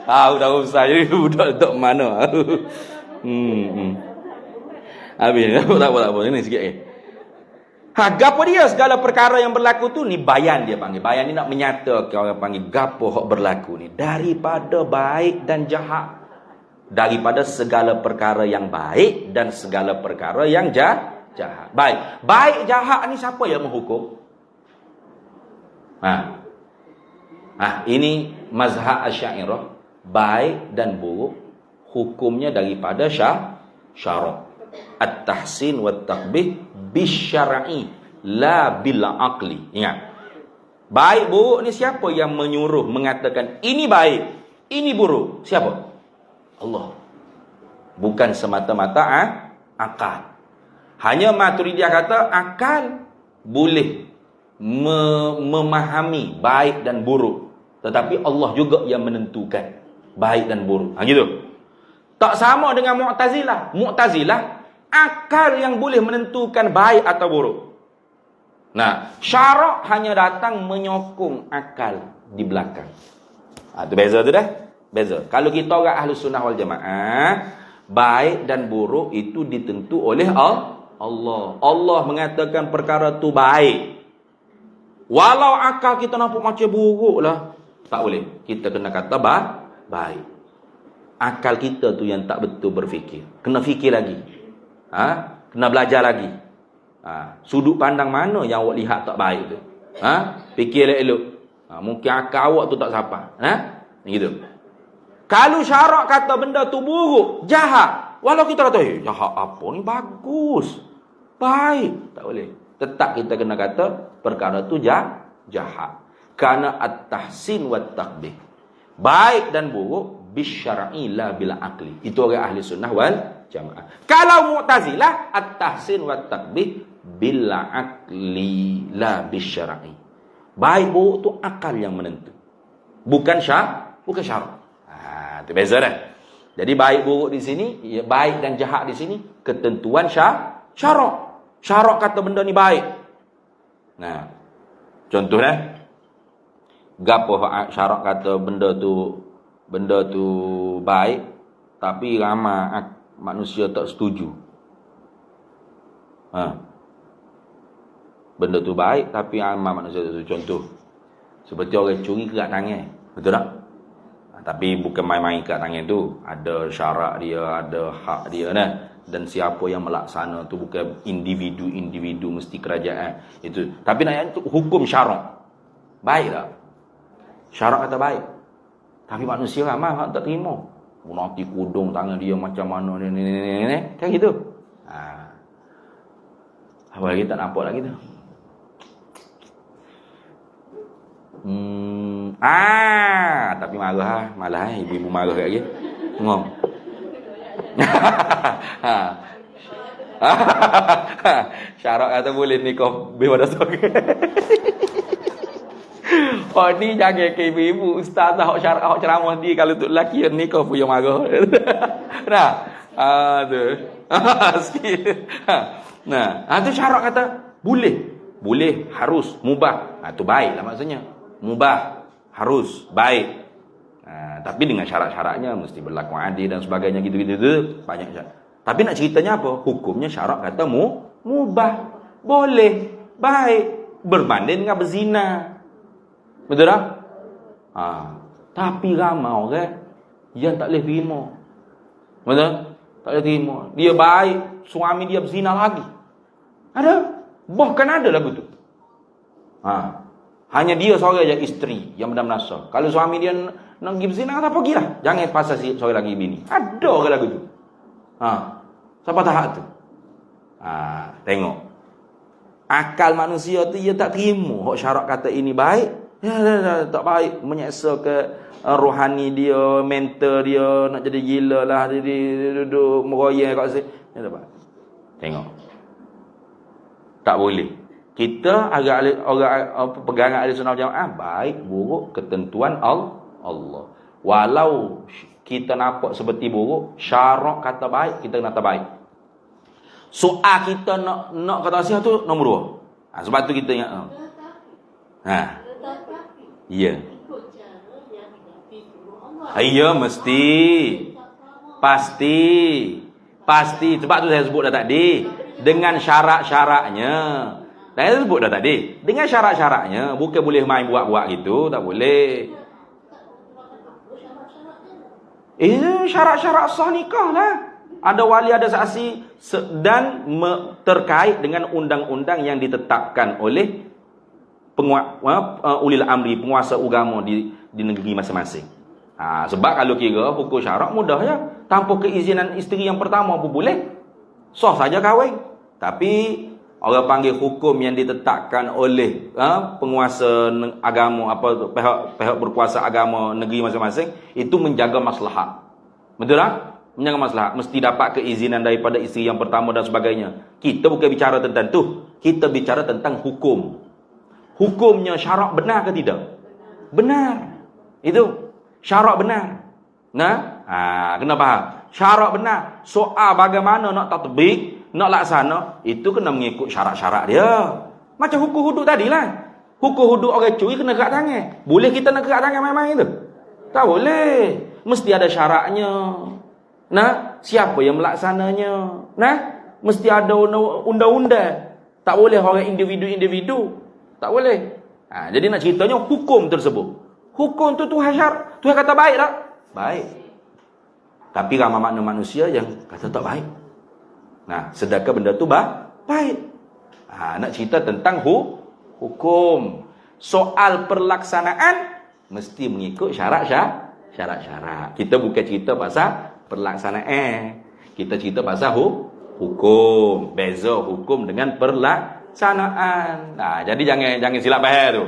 Dah usah. Jadi budak tak mana. Habis. Tak apa. Ini sikit lagi. Gapo dia segala perkara yang berlaku tu ni bayan dia panggil. Bayan ni nak menyatakan orang panggil gapo hak berlaku ni daripada baik dan jahat. Daripada segala perkara yang baik dan segala perkara yang jahat. Baik jahat ni siapa yang menghukum? Ini mazhab Asy'ariyah. Baik dan buruk hukumnya daripada syarak. At-tahsin wa at-taqbih bisyar'i la bil aqli. Ingat. Baik buruk ni siapa yang menyuruh mengatakan ini baik, ini buruk? Siapa? Allah. Bukan semata-mata akal. Hanya Maturidiyah kata akal boleh memahami baik dan buruk. Tetapi Allah juga yang menentukan baik dan buruk. Gitu. Tak sama dengan Mu'tazilah. Mu'tazilah akal yang boleh menentukan baik atau buruk. Nah, syarak hanya datang menyokong akal di belakang. Itu beza tu dah. Beza. Kalau kita orang Ahlus Sunnah wal Jamaah, baik dan buruk itu ditentu oleh Allah. Allah mengatakan perkara tu baik. Walau akal kita nampak macam buruk lah, tak boleh. Kita kena kata baik. Akal kita tu yang tak betul berfikir. Kena fikir lagi. Kena belajar lagi. Sudut pandang mana yang awak lihat tak baik tu? Fikir elok-elok. Mungkin akal awak tu tak sapa. Gitu. Kalau syarak kata benda tu buruk, jahat, walau kita kata jahat apa ni, bagus, baik, tak boleh. Tetap kita kena kata perkara tu jahat. Karena at-tahsin wa at-taqbih, baik dan buruk bisyar'i la bil aqli. Itu orang ahli sunnah wal jamaah. Kalau Mu'tazilah, at-tahsin wa at-taqbih bil aqli la bisyar'i. Baik buruk tu akal yang menentu, bukan syarak. Itu beza dah. Jadi baik buruk di sini, baik dan jahat di sini ketentuan syarak. Syarak kata benda ni baik. Nah, contohnya gapo syarak kata benda tu baik tapi ramai manusia tak setuju. Benda tu baik tapi ramai manusia tak setuju. Contoh seperti orang curi kerat tangan. Betul tak? Tapi bukan main-main kat tangan tu. Ada syarak dia, ada hak dia nah. Dan siapa yang melaksana tu bukan individu mesti kerajaan. Itu. Tapi nak itu hukum syarak. Baik tak? Syarak kata baik. Tapi manusia ramai tak terima. Nanti kudung tangan dia macam mana ni. Kan gitu. Apa lagi tak nampak lagi tu? Tapi malah ibu-ibu marah kat lagi. Ngom. Syarat kata boleh nikah berdua seorang. Oh ni jangan ke ibu ustazah hok syarat hok ceramah dia kalau untuk lelaki nikah pun yang marah. Nah, tu. Sikit. Nah, tu syarat kata boleh. Boleh, harus, mubah. Tu baiklah maksudnya. Mubah, harus, baik. Tapi dengan syarat-syaratnya mesti berlaku adil dan sebagainya gitu-gitu tu banyak syarat. Tapi nak ceritanya apa? Hukumnya syarat kata mubah, boleh, baik, berbanding dengan berzina. Betul tak? Tapi ramai orang yang tak boleh terima. Betul? Tak boleh terima. Dia baik, suami dia berzina lagi. Ada. Bahkan ada lagu tu. Hanya dia seorang je isteri yang benar-benar sah. Kalau suami dia nak pergi berzina, tak pergilah. Jangan pasal seorang lagi bini. Ada orang lagu tu. Siapa tahap tu? Tengok. Akal manusia tu dia tak terima hak syarat kata ini baik. Tak baik, menyeksa ke rohani dia, mental dia, nak jadi gila lah, jadi duduk meroyak kat sini. Tengok. Tak boleh. Kita orang pegangan ahli sunnah jamaah baik buruk ketentuan Allah. Walau kita nampak seperti buruk, syarak kata baik, kita kata baik. Soal kita nak kata sihat tu nombor 2. Sebab tu kita ingat. Ya. Ya mesti. Pasti. Sebab tu saya sebut dah tadi. Dengan syarat-syaratnya. Saya sebut dah tadi. Dengan syarat-syaratnya. Bukan boleh main buat-buat gitu. Tak boleh. Syarat-syarat sah nikah lah. Ada wali, ada saksi. Dan terkait dengan undang-undang yang ditetapkan oleh ulil amri, penguasa agama di negeri masing-masing. Sebab kalau kira hukum syarak mudah ya. Tanpa keizinan isteri yang pertama pun boleh. Sah saja kahwin. Tapi orang panggil hukum yang ditetapkan oleh penguasa agama, pihak berkuasa agama negeri masing-masing, itu menjaga maslahat. Betul tak? Menjaga maslahat. Mesti dapat keizinan daripada isteri yang pertama dan sebagainya. Kita bukan bicara tentang tu. Kita bicara tentang hukum. Hukumnya syarak benar ke tidak? Benar. Itu syarak benar. Kena faham. Syarak benar. Soal bagaimana nak tatbik, nak laksana, itu kena mengikut syarat-syarat dia. Macam hukum hudud tadilah. Hukum hudud orang curi kena kerat tangan. Boleh kita nak kerat tangan main-main itu? Tak boleh. Mesti ada syaratnya. Siapa yang melaksananya? Mesti ada undang-undang. Tak boleh orang individu-individu. Tak boleh. Jadi nak ceritanya hukum tersebut. Hukum tu Tuhan syarat. Tuhan kata baik tak? Baik. Tapi ramai makna manusia yang kata tak baik. Sedangkan benda tu baik. Nak cerita tentang hukum. Soal pelaksanaan mesti mengikut syarat-syarat. Kita bukan cerita pasal pelaksanaan. Kita cerita pasal hukum. Beza hukum dengan pelaksanaan. Jadi jangan silap faham tu.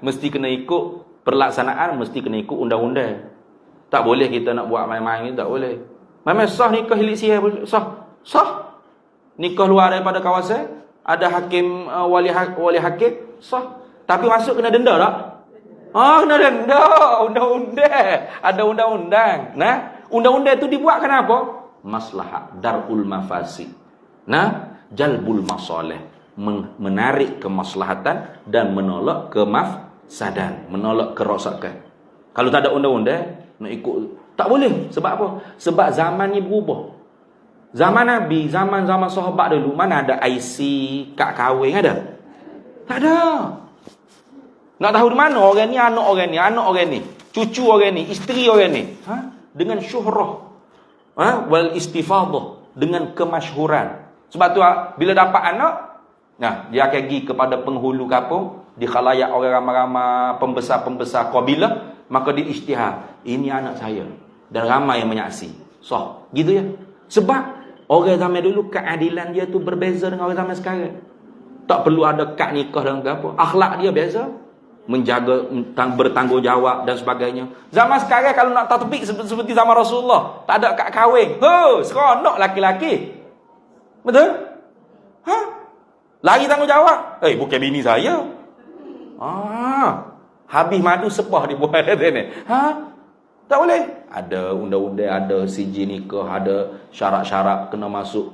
Mesti kena ikut pelaksanaan, mesti kena ikut undang-undang. Tak boleh kita nak buat main-main ni, tak boleh. Memang sah nikah hilik sihir, sah. Nikah luar daripada kawasan, ada hakim wali hakim, sah. Tapi masuk kena denda tak? Kena denda. Undang-undang. Ada undang-undang. Undang-undang tu dibuat kenapa? Maslahat, darul mafasid. Jalbul masalih, menarik kemaslahatan dan menolak kemafsadan, menolak kerosakan. Kalau tak ada undang-undang nak ikut tak boleh. Sebab apa? Sebab zaman ni berubah. Zaman Nabi, zaman sahabat dulu, mana ada IC kad kahwin ada? Tak ada. Nak tahu di mana orang ni, anak orang ni, cucu orang ni, isteri orang ni, dengan syuhrah, wal istifadah, dengan kemasyhuran. Sebab tu bila dapat anak, dia akan pergi kepada penghulu kampung, di khalayak orang ramai-ramai, pembesar-pembesar kabilah, maka dia isytihar, ini anak saya, dan ramai yang menyaksi. Gitu ya. Sebab orang zaman dulu keadilan dia tu berbeza dengan orang zaman sekarang. Tak perlu ada kad nikah dan apa. Akhlak dia biasa. menjaga, bertanggungjawab dan sebagainya. Zaman sekarang kalau nak tatbik seperti zaman Rasulullah, tak ada akad kahwin. Seronok laki-laki. Betul? Lagi tanggungjawab. Bukan bini saya. Habis madu sepah dibuat ni. Tak boleh. Ada undang-undang, ada sijil nikah, ada syarat-syarat kena masuk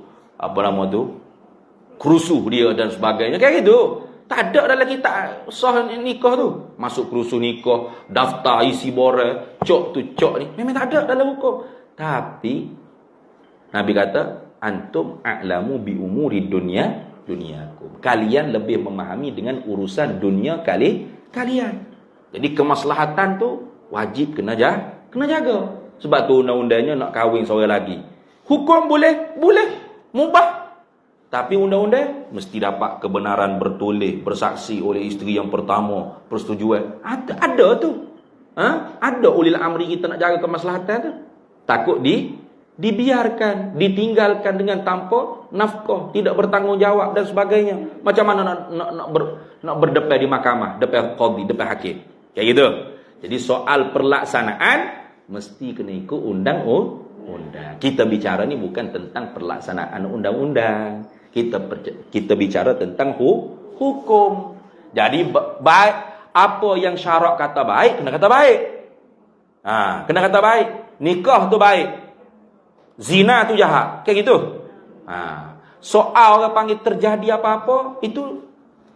kerusuh dia dan sebagainya. Kayak gitu. Tak ada dalam kitab sah nikah tu. Masuk kerusuh nikah, daftar isi borang, cok tu cok ni. Memang tak ada dalam hukum. Tapi Nabi kata, antum a'lamu bi umuri dunyakum. Kalian lebih memahami dengan urusan dunia kalian. Jadi kemaslahatan tu wajib kena jaga. Sebab tu undang-undangnya nak kahwin seorang lagi. Hukum boleh, mubah. Tapi undang-undang mesti dapat kebenaran bertoleh, bersaksi oleh isteri yang pertama, persetujuan. Ada tu. Ada ulil amri kita nak jaga kemaslahatan tu. Takut dibiarkan, ditinggalkan dengan tanpa nafkah, tidak bertanggungjawab dan sebagainya. Macam mana nak berdepan di mahkamah, depan qadhi, depan hakim. Kayak gitu. Jadi soal pelaksanaan mesti kena ikut undang-undang. Kita bicara ni bukan tentang pelaksanaan undang-undang. Kita bicara tentang hukum. Jadi baik, apa yang syarak kata baik, kena kata baik. Kena kata baik. Nikah tu baik, zina tu jahat. Kayak gitu. Soal orang panggil terjadi apa-apa, itu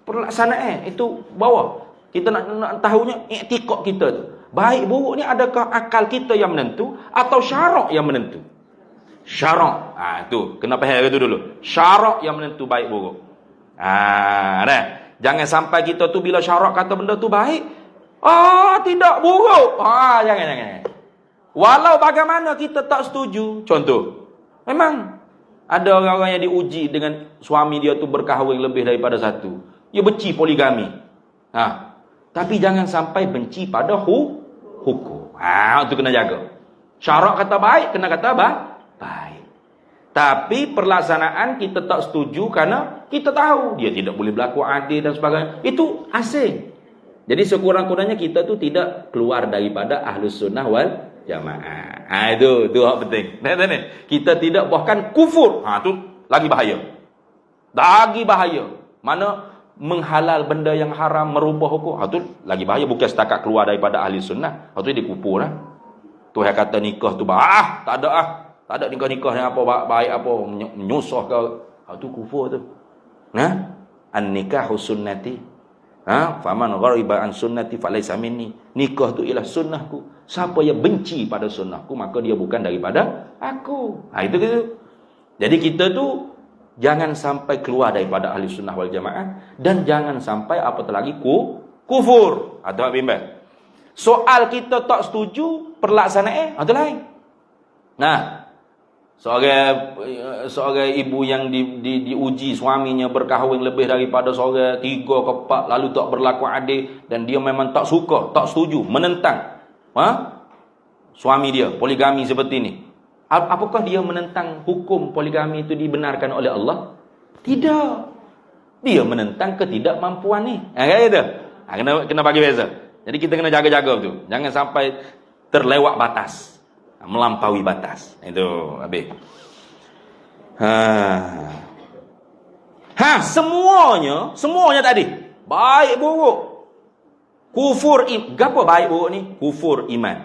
pelaksanaan, itu bawah. Kita nak tahunya iktikad kita tu. Baik buruk ni adakah akal kita yang menentu atau syarak yang menentu? Syarak. Tu kena faham itu dulu. Syarak yang menentu baik buruk. Jangan sampai kita tu bila syarak kata benda tu baik, tidak buruk. Jangan. Walau bagaimana kita tak setuju. Contoh, memang ada orang-orang yang diuji dengan suami dia tu berkahwin lebih daripada satu. Dia benci poligami. Tapi jangan sampai benci pada hukum. Itu kena jaga. Syarak kata baik, kena kata baik. Tapi pelaksanaan kita tak setuju kerana kita tahu dia tidak boleh berlaku adil dan sebagainya. Itu asing. Jadi sekurang-kurangnya kita tu tidak keluar daripada Ahlus Sunnah wal Jamaah. Itu hak penting. Kita tidak bahkan kufur. Tu lagi bahaya. Lagi bahaya. Mana menghalal benda yang haram, merubah hukum. Itu lagi bahaya. Bukan setakat keluar daripada ahli sunnah. Itu dia kufur lah. Tuhan kata nikah tu tak ada tak ada nikah-nikah yang apa baik apa menyusah ke. Itu kufur tu. An-nikahu sunnati. Faman ghariba an sunnati falaysa minni. Nikah tu ialah sunnahku. Siapa yang benci pada sunnahku, maka dia bukan daripada aku. Itu gitu. Jadi kita tu jangan sampai keluar daripada ahli sunnah wal jamaah, dan jangan sampai apatah lagi kufur. Atau bimbang. Soal kita tak setuju pelaksanaan, itu lain. Seorang ibu yang diuji suaminya berkahwin lebih daripada seorang, 3 ke 4, lalu tak berlaku adil, dan dia memang tak suka, tak setuju, menentang suami dia poligami seperti ini. Apakah dia menentang hukum poligami itu dibenarkan oleh Allah? Tidak. Dia menentang ketidakmampuan ni. Kayak gitu. Kena bagi beza. Jadi kita kena jaga-jaga tu. Jangan sampai terlewat batas, melampaui batas. Itu habis. Semuanya tadi. Baik buruk. Kufur, gapo baik buruk ni? Kufur iman.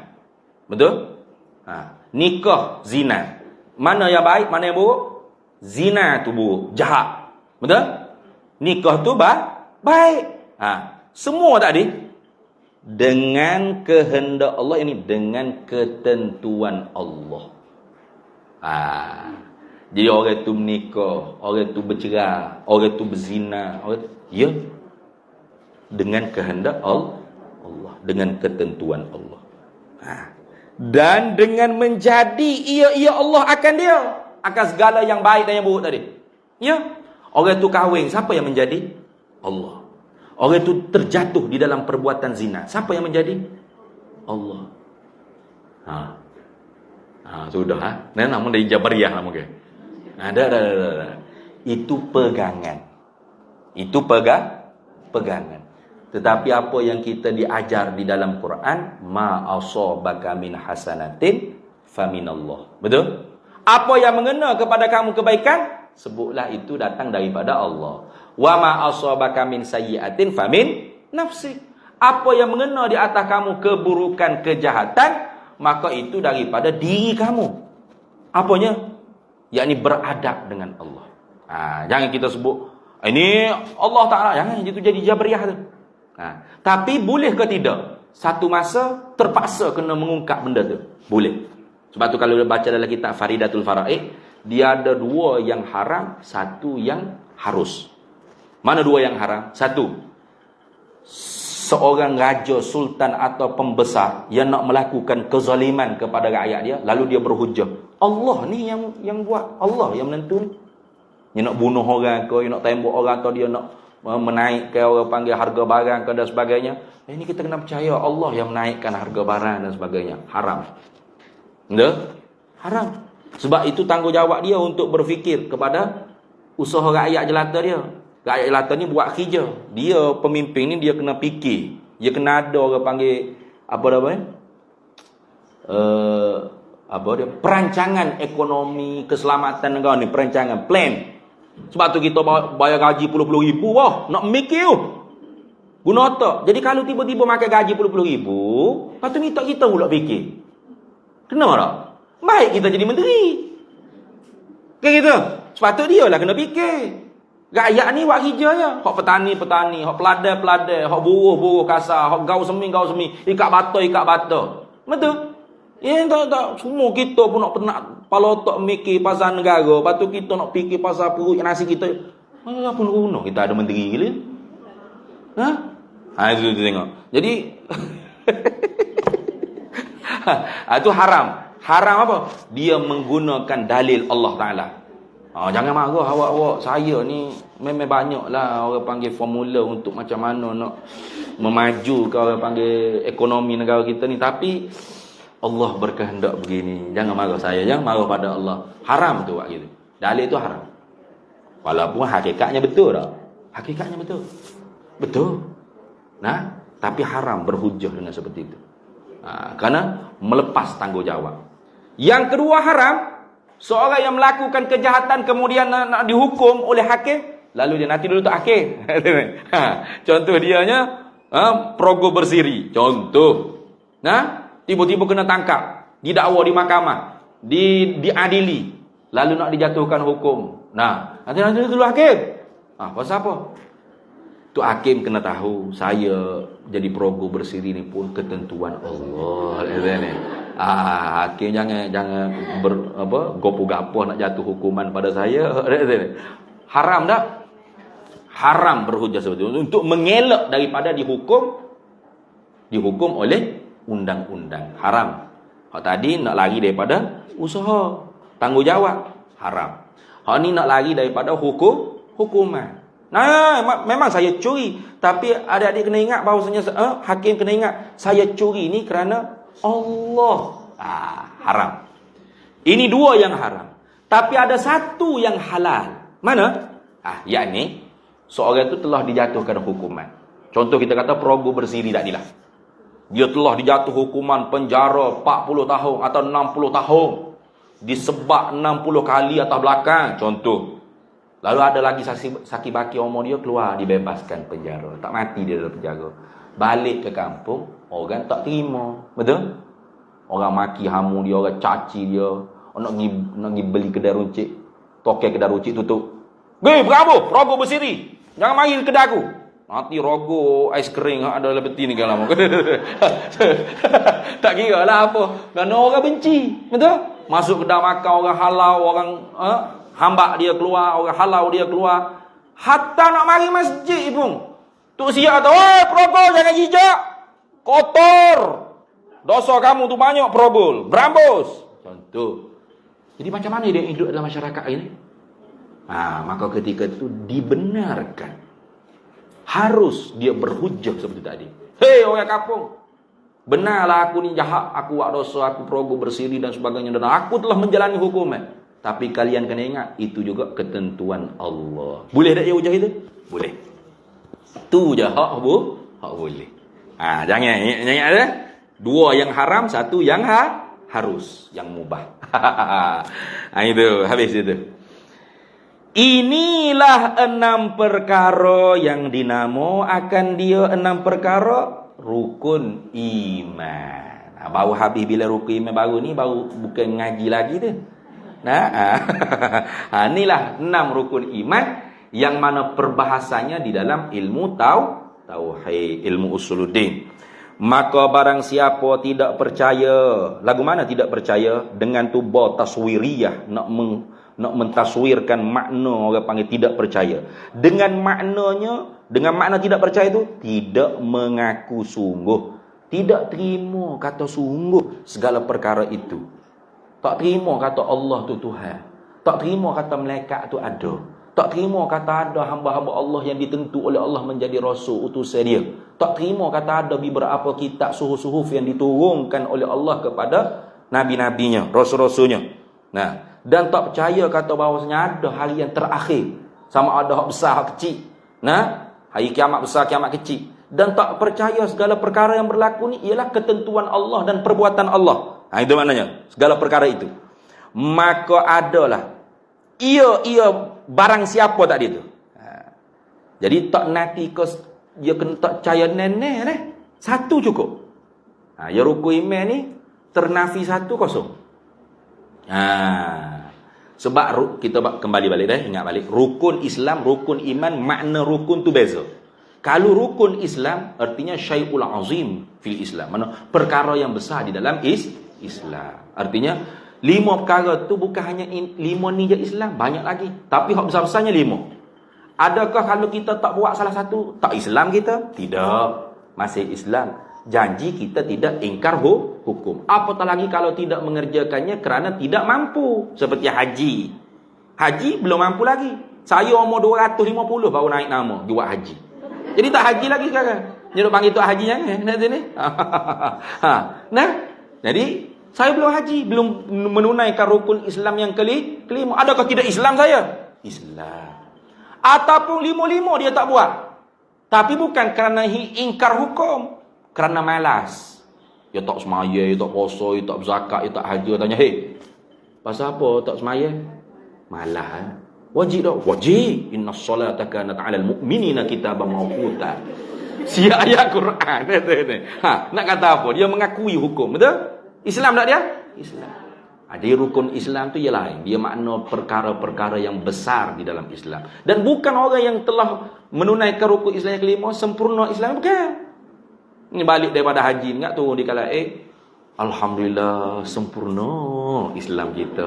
Betul? Nikah, zina. Mana yang baik, mana yang buruk? Zina tu buruk, jahat. Betul? Nikah tu baik. Semua tadi dengan kehendak Allah, ini dengan ketentuan Allah. Jadi orang tu menikah, orang tu bercerai, orang tu berzina, dengan kehendak Allah, dengan ketentuan Allah. Dan dengan menjadi ia Allah akan segala yang baik dan yang buruk tadi. Orang tu kahwin, siapa yang menjadi? Allah. Orang tu terjatuh di dalam perbuatan zina, siapa yang menjadi? Allah. Sudah. Namun dari Jabariyah lah mungkin. Dah. Itu pegangan. Pegangan. Tetapi apa yang kita diajar di dalam Quran, ma asabaka min hasanatin faminallah. Betul? Apa yang mengena kepada kamu kebaikan, sebutlah itu datang daripada Allah. Wa ma asabaka min sayyi'atin famin nafsik. Apa yang mengena di atas kamu keburukan, kejahatan, maka itu daripada diri kamu. Apanya? Yakni beradab dengan Allah. Jangan kita sebut ini Allah Ta'ala, jangan itu jadi jabriyah tu. Tapi boleh ke tidak? Satu masa terpaksa kena mengungkap benda tu. Boleh. Sebab tu kalau baca dalam kitab Faridatul Faraid, dia ada dua yang haram, satu yang harus. Mana dua yang haram? Satu, seorang raja, sultan atau pembesar yang nak melakukan kezaliman kepada rakyat dia, lalu dia berhujah, Allah ni yang buat, Allah yang menentu ni. Dia nak bunuh orang ke, dia nak tembak orang, atau dia nak menaikkan orang panggil harga barang ke dan sebagainya. Ini kita kena percaya Allah yang menaikkan harga barang dan sebagainya. Haram. Haram. Sebab itu tanggungjawab dia untuk berfikir kepada usaha rakyat jelata dia. Rakyat jelata ni buat kerja. Dia pemimpin ni dia kena fikir. Dia kena ada orang panggil perancangan ekonomi keselamatan negara ni, perancangan plan. Sebab tu kita bayar gaji puluh-puluh ribu, nak mikir tu. Guna otak. Jadi kalau tiba-tiba makan gaji puluh-puluh ribu, lepas tu minta kita pula fikir. Kena tak? Baik kita jadi menteri. Kan gitu? Sebab tu dia lah kena fikir. Rakyat ni buat kerja je. Hak petani, hak peladai, hak buruh kasar, hak gaul semi, ikat bata. Betul? Tak. Semua kita pun nak kepala otak mikir pasal negara. Lepas tu kita nak fikir pasal perut nasi kita. Apa nak guna? Kita ada menteri gila. Itu tengok. Jadi itu haram. Haram apa? Dia menggunakan dalil Allah Ta'ala. Jangan marah awak-awak. Saya ni memang banyaklah orang panggil formula untuk macam mana nak memajukan orang panggil ekonomi negara kita ni. Tapi Allah berkehendak begini. Jangan marah saya. Jangan marah pada Allah. Haram tu buat gitu. Dalil tu haram. Walaupun hakikatnya betul tak? Hakikatnya betul. Betul. Tapi haram berhujah dengan seperti itu. Kerana melepas tanggungjawab. Yang kedua haram, seorang yang melakukan kejahatan kemudian nak dihukum oleh hakim, lalu dia nanti dulu tak hakim. Contoh dianya perogoh bersiri. Contoh. Tiba-tiba kena tangkap, didakwa di mahkamah, diadili, lalu nak dijatuhkan hukum. Nanti dulu hakim. Pasal apa? Tu hakim kena tahu, saya jadi perogoh bersiri ni pun ketentuan Allah. Hakim jangan gopoh-gapoh nak jatuh hukuman pada saya. Haram tak? Haram berhujah seperti itu untuk mengelak daripada dihukum oleh undang-undang. Haram. Hak tadi nak lari daripada usaha, tanggungjawab, haram. Hak ni nak lari daripada hukuman. Memang saya curi, tapi adik-adik kena ingat bahawasanya hakim kena ingat, saya curi ni kerana Allah. Haram. Ini dua yang haram. Tapi ada satu yang halal. Mana? Yakni seorang itu telah dijatuhkan hukuman. Contoh kita kata perogoh bersiri tak dilah. Dia telah dijatuh hukuman penjara 40 tahun atau 60 tahun. Disebab 60 kali atas belakang. Contoh. Lalu ada lagi saksi baki umur dia keluar, dibebaskan penjara. Tak mati dia dalam penjara. Balik ke kampung, orang tak terima. Betul? Orang maki hamu dia, orang caci dia. Nak pergi beli kedai runcit. Tokai kedai runcit tutup. Berapa? Rogo bersiri. Jangan mari ke kedai aku. Nanti rogo ais kering ada dalam peti ni kan lama. Tak kira lah apa. Kerana orang benci. Betul? Masuk kedai makan orang halau, orang hambak dia keluar, orang halau dia keluar. Hatta nak mari masjid pun. Tok siap kata, "Oi, perogol jangan jijak. Kotor. Dosa kamu tu banyak perogol. Berambus." Contoh. Jadi macam mana dia hidup dalam masyarakat ini? Maka ketika itu dibenarkan. Harus dia berhujah seperti tadi. Hei orang kampung, benarlah aku ni jahat, aku buat dosa, aku perogol bersiri dan sebagainya, dan aku telah menjalani hukuman. Tapi kalian kena ingat, itu juga ketentuan Allah. Boleh tak dia hujah itu? Boleh. Tu je hak hak boleh. Jangan ada dua yang haram, satu yang harus, yang mubah. Itu habis itu. Inilah 6 perkara yang dinamo akan dia 6 perkara rukun iman. Baru habis bila rukun iman baru ni, baru bukan ngaji lagi tu. Inilah 6 rukun iman yang mana perbahasannya di dalam ilmu tauhid, ilmu usuluddin. Maka barang siapa tidak percaya, lagu mana tidak percaya? Dengan tuba taswiriyah, nak mentaswirkan makna, orang panggil tidak percaya. Dengan makna tidak percaya itu tidak mengaku sungguh, tidak terima kata sungguh segala perkara itu. Tak terima kata Allah tu Tuhan, tak terima kata malaikat tu ada, tak terima kata ada hamba-hamba Allah yang ditentu oleh Allah menjadi rasul utusan dia, tak terima kata ada beberapa kitab suhuf-suhuf yang diturunkan oleh Allah kepada nabi-nabinya, rasul-rasulnya. Dan tak percaya kata bahawasanya ada hari yang terakhir, sama ada hak besar hak kecil. Hari kiamat besar, kiamat kecil. Dan tak percaya segala perkara yang berlaku ni ialah ketentuan Allah dan perbuatan Allah. Itu maknanya segala perkara itu. Maka adalah ia barang siapa tadi tu. Jadi tak nanti ke dia kena tak percaya nenek. Satu cukup. Ya rukun iman ni ternafi 1 kosong. Sebab kita kembali balik dah, ingat balik. Rukun Islam, rukun iman, makna rukun tu beza. Kalau rukun Islam artinya syai'ul azim fil Islam, mana perkara yang besar di dalam Islam. Artinya 5 perkara tu bukan hanya 5 ni je Islam, banyak lagi. Tapi hak besar-besarnya 5. Adakah kalau kita tak buat salah satu, tak Islam kita? Tidak, masih Islam. Janji kita tidak ingkar hukum. Apatah lagi kalau tidak mengerjakannya kerana tidak mampu. Seperti haji. Haji belum mampu lagi. Saya umur 250 baru naik nama buat haji. Jadi tak haji lagi sekarang. Dia nak panggil tu haji jangan. Jadi saya belum haji, belum menunaikan rukun Islam yang kelima. Adakah tidak Islam saya? Islam. Ataupun 5 dia tak buat. Tapi bukan kerana ingkar hukum. Kerana malas. Ya tak semaya, ya tak puasa, ya tak berzakat, ya tak haji. Tanya, pasal apa tak semaya? Malas. Wajib tak? Wajib. Inna salata kanat 'alal mu'minina kitaban mawquta. Siap ayat Quran. Nak kata apa? Dia mengakui hukum, betul? Islam tak dia? Islam. Dia rukun Islam tu ia lain. Dia makna perkara-perkara yang besar di dalam Islam. Dan bukan orang yang telah menunaikan rukun Islam yang kelima sempurna Islam, bukan. Ini balik daripada haji, ingat tu di kala alhamdulillah sempurna Islam kita.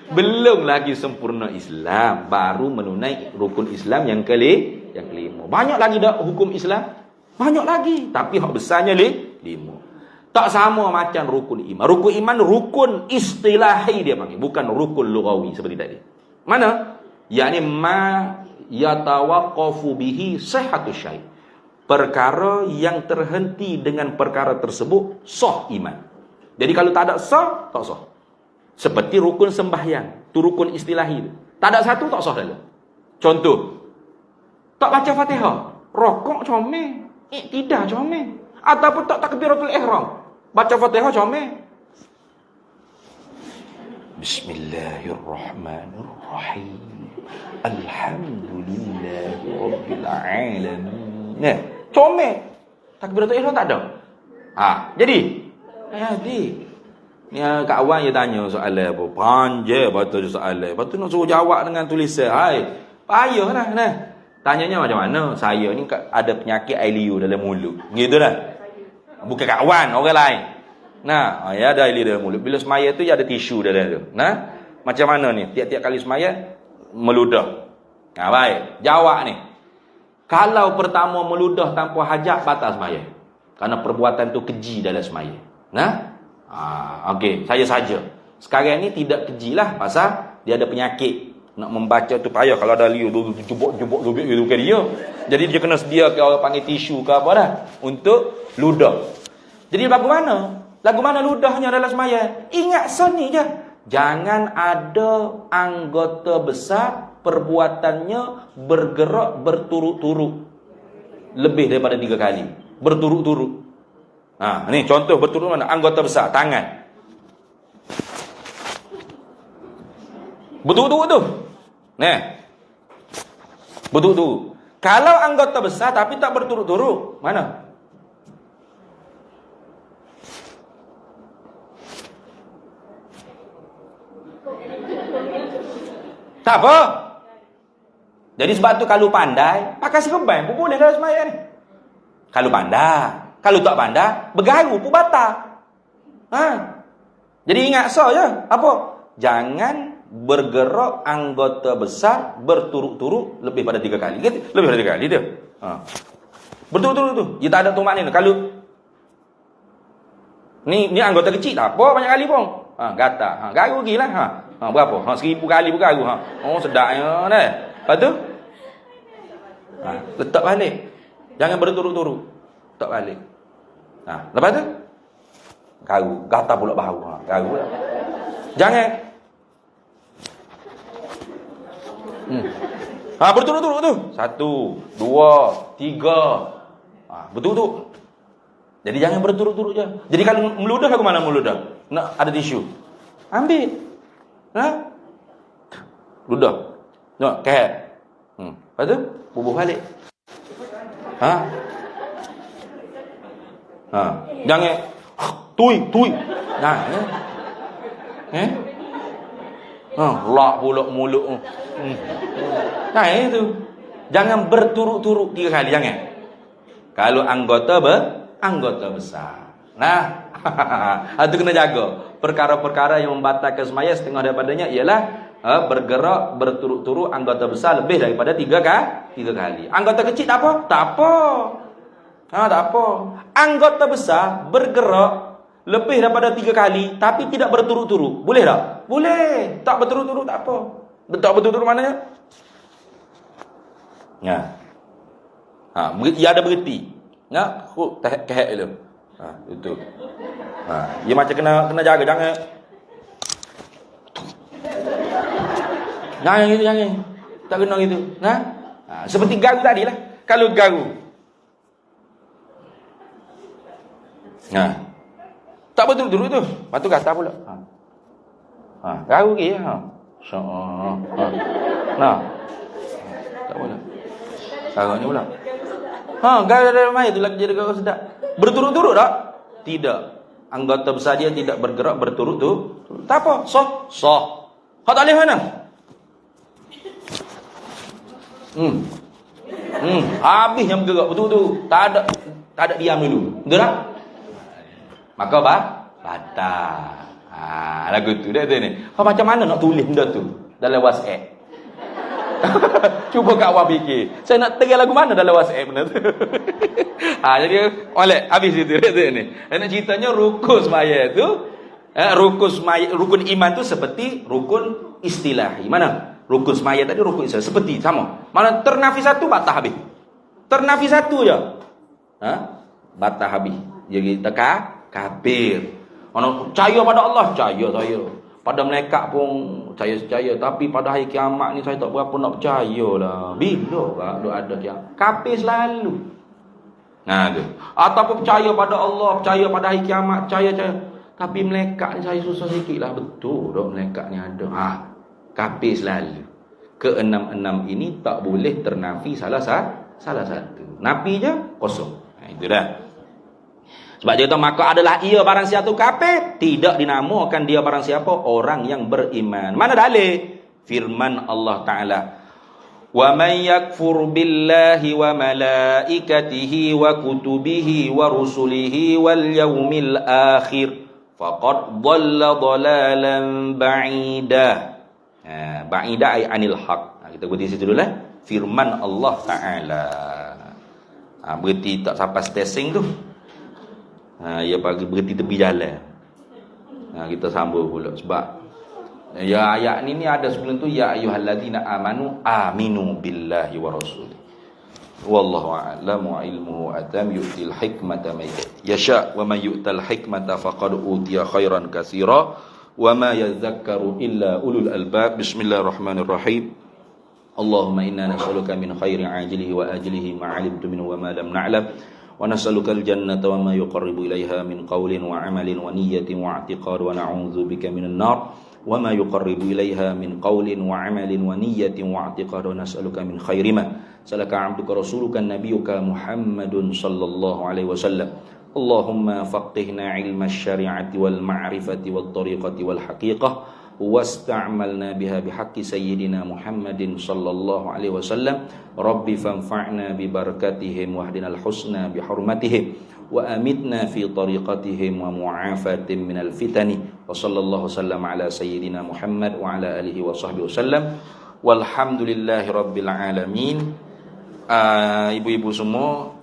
Belum lagi sempurna Islam, baru menunai rukun Islam yang kelima. Banyak lagi dah hukum Islam, banyak lagi, tapi hak besarnya 5. Tak sama macam rukun iman. Rukun iman rukun istilahi dia panggil, bukan rukun lughawi seperti tadi. Mana? Yani yatawaqqafu bihi sihhatu syai'. Perkara yang terhenti dengan perkara tersebut sah iman. Jadi kalau tak ada sah, tak sah. Seperti rukun sembahyang, tu rukun istilahi. Tak ada satu tak sah dalam. Contoh, tak baca Fatihah, rokok comel, iktidah comel, ataupun tak takbiratul ihram, baca Fatihah comel. Bismillahirrahmanirrahim. Alhamdulillahi rabbil alamin. Comel. Takbiratul ihram tak ada. Jadi ni kawan dia tanya soalan apa? Panjang betul soalan. Lepas tu nak suruh jawab dengan tulisan. Payahlah. Tanyanya macam mana? Saya ni ada penyakit air liur dalam mulut. Gitulah. Bukan kawan, orang lain. Ya ada air liur dalam mulut. Bila semaya tu dia ada tisu dalam tu. Macam mana ni? Tiap-tiap kali semaya meludah. Baik. Jawab ni. Kalau pertama meludah tanpa hajat, batal semaya. Kerana perbuatan tu keji dalam semaya. Okey, saya saja. Sekarang ni tidak kejilah pasal dia ada penyakit. Nak membaca tu payah kalau ada liur jubuk-jubuk itu bukan dia. Jadi dia kena sediakan orang panggil tisu ke apa dah untuk ludah. Jadi lagu mana ludahnya dalam semaya? Ingat seni je. Jangan ada anggota besar perbuatannya bergerak berturut-turut lebih daripada 3 kali. Berturut-turut. Ni contoh berturut mana? Anggota besar, tangan. Berturut-turut tu. Berturut-turut. Kalau anggota besar tapi tak berturut-turut, mana? Tak apa. Jadi sebab tu kalau pandai, pakai serban pun boleh dalam sembahyang ni. Kalau pandai. Kalau tak pandai, bergaru pun batal. Jadi ingat je. Apa? Jangan bergerak anggota besar berturut-turut lebih pada 3 kali. Lebih pada 3 kali dia. Berturut-turut tu. Dia tak ada tumak ni. Kalau ni anggota kecil tak apa banyak kali pun. Gatal. Garu lagi lah. Berapa? 1000 kali bergaru. Sedapnya dah. Lepas tu letak balik. Jangan berturut-turut. Letak balik. Lepas tu gatal pula bahu. Garu pula. Jangan berturut-turut tu. 1, 2, 3. Berturut-turut. Jadi jangan berturut-turut je. Jadi kalau meludah ke mana meludah? Nak ada tisu. Ambil. Ludah. Nak kehat. Lepas tu bubuh balik. Jangan tui. Lak pula mulut. Itu. Jangan berturut-turut 3 kali, jangan. Kalau anggota besar. Itu kena jaga. Perkara-perkara yang membatalkan sembahyang setengah daripadanya ialah bergerak berturut-turut anggota besar lebih daripada 3 kali. Anggota kecil tak apa? Tak apa. Tak apa. Anggota besar bergerak lebih daripada 3 kali tapi tidak berturut-turut. Boleh tak? Boleh. Tak berturut-turut tak apa. Tak berturut-turut maknanya? Ia ada berhenti. Kehat dulu. Itu. Dia macam kena jaga, jangan gitu, jangan. Tak kena gitu. Seperti garu tadi lah. Kalau garu. Tak betul-betul tu. Lepas tu gatal pula. Garu lagi. Tak boleh. Garu ni pula. Garu dalam air tu lagi jadi garu sedap. Berturut-turut tak? Tidak. Anggota besar dia tidak bergerak berturut-turut. Tak apa. Sah. Hak tak boleh mana? Habis yang bergerak betul-betul. Tak ada diam dulu. Betul tak? Maka batal. Lagu tu dah tu ni. Macam mana nak tulis benda tu dalam WhatsApp? Cuba kat awak fikir. Saya nak tegar lagu mana dalam WhatsApp benda tu? Jadi oleh habis itu ni. Nak ceritanya rukun sembahyang tu, rukun iman tu seperti rukun istilahi. Mana? Rukun sembahyang tadi rukun istilahi seperti sama. Mana ternafis satu batal habis. Ternafis satu je. Batal habis. Jadi kafir. Orang percaya pada Allah, percaya saya. Pada malaikat pun percaya. Tapi pada hari kiamat ni saya tak berapa nak percayalah. Bila ada kiamat? Kafir selalu. Tu. Ataupun percaya pada Allah, percaya pada hari kiamat, percaya. Tapi malaikat ni saya susah sikit lah. Betul tak malaikat ni ada. Kafir selalu. Ke-6 ini tak boleh ternafi salah satu. Nafi je kosong. Itu dah. Sebab dia kata maka adalah ia barang siapa kafir, tidak dinamakan dia barang siapa orang yang beriman. Mana dalil? Firman Allah Taala, "Wa may yakfur billahi wa malaikatihi wa kutubihi wa rusulihi wal yaumil akhir faqad dhalla dhalalan ba'ida." Ba'ida ay anil haq. Kita berhenti situ dulu lah. Firman Allah Taala. Berhenti tak sampai stesen tu. Ia bagi berhenti tepi jalan. Kita sambung pula sebab ayat ni ada sebelum tu ya ayyuhalladzina amanu aminu billahi wa rasulih. Wallahu a'lamu ilmuhu atam yu'til hikmata may yasha wa man yu'tal hikmata faqad utiya khairan katsira wa ma yadhakkaru illa ulul albab. Bismillahirrahmanirrahim. Allahumma inna nas'aluka min khairi ajilihi wa ajilihi ma 'alimtu minhu wa ma lam na'lam. ونسألك الجنة وما يقرب إليها من قول وعمل ونية واعتقاد ونعوذ بك من النار وما يقرب إليها من قول وعمل ونية واعتقاد ونسألك من خير ما سألك عبدك رسولك نبيك محمد صلى الله عليه وسلم اللهم فقهنا علم الشريعة والمعرفة والطريقة والحقيقة واستعملنا بها بحق سيدنا محمد صلى الله عليه وسلم ربي فانفعنا ببركتهم واهدنا الحسنى بحرمتهم وأمتنا في طريقتهم ومعافاة من الفتن وصلى الله وسلم على سيدنا محمد وعلى آله وصحبه وسلم والحمد لله رب العالمين. Ibu-ibu semua,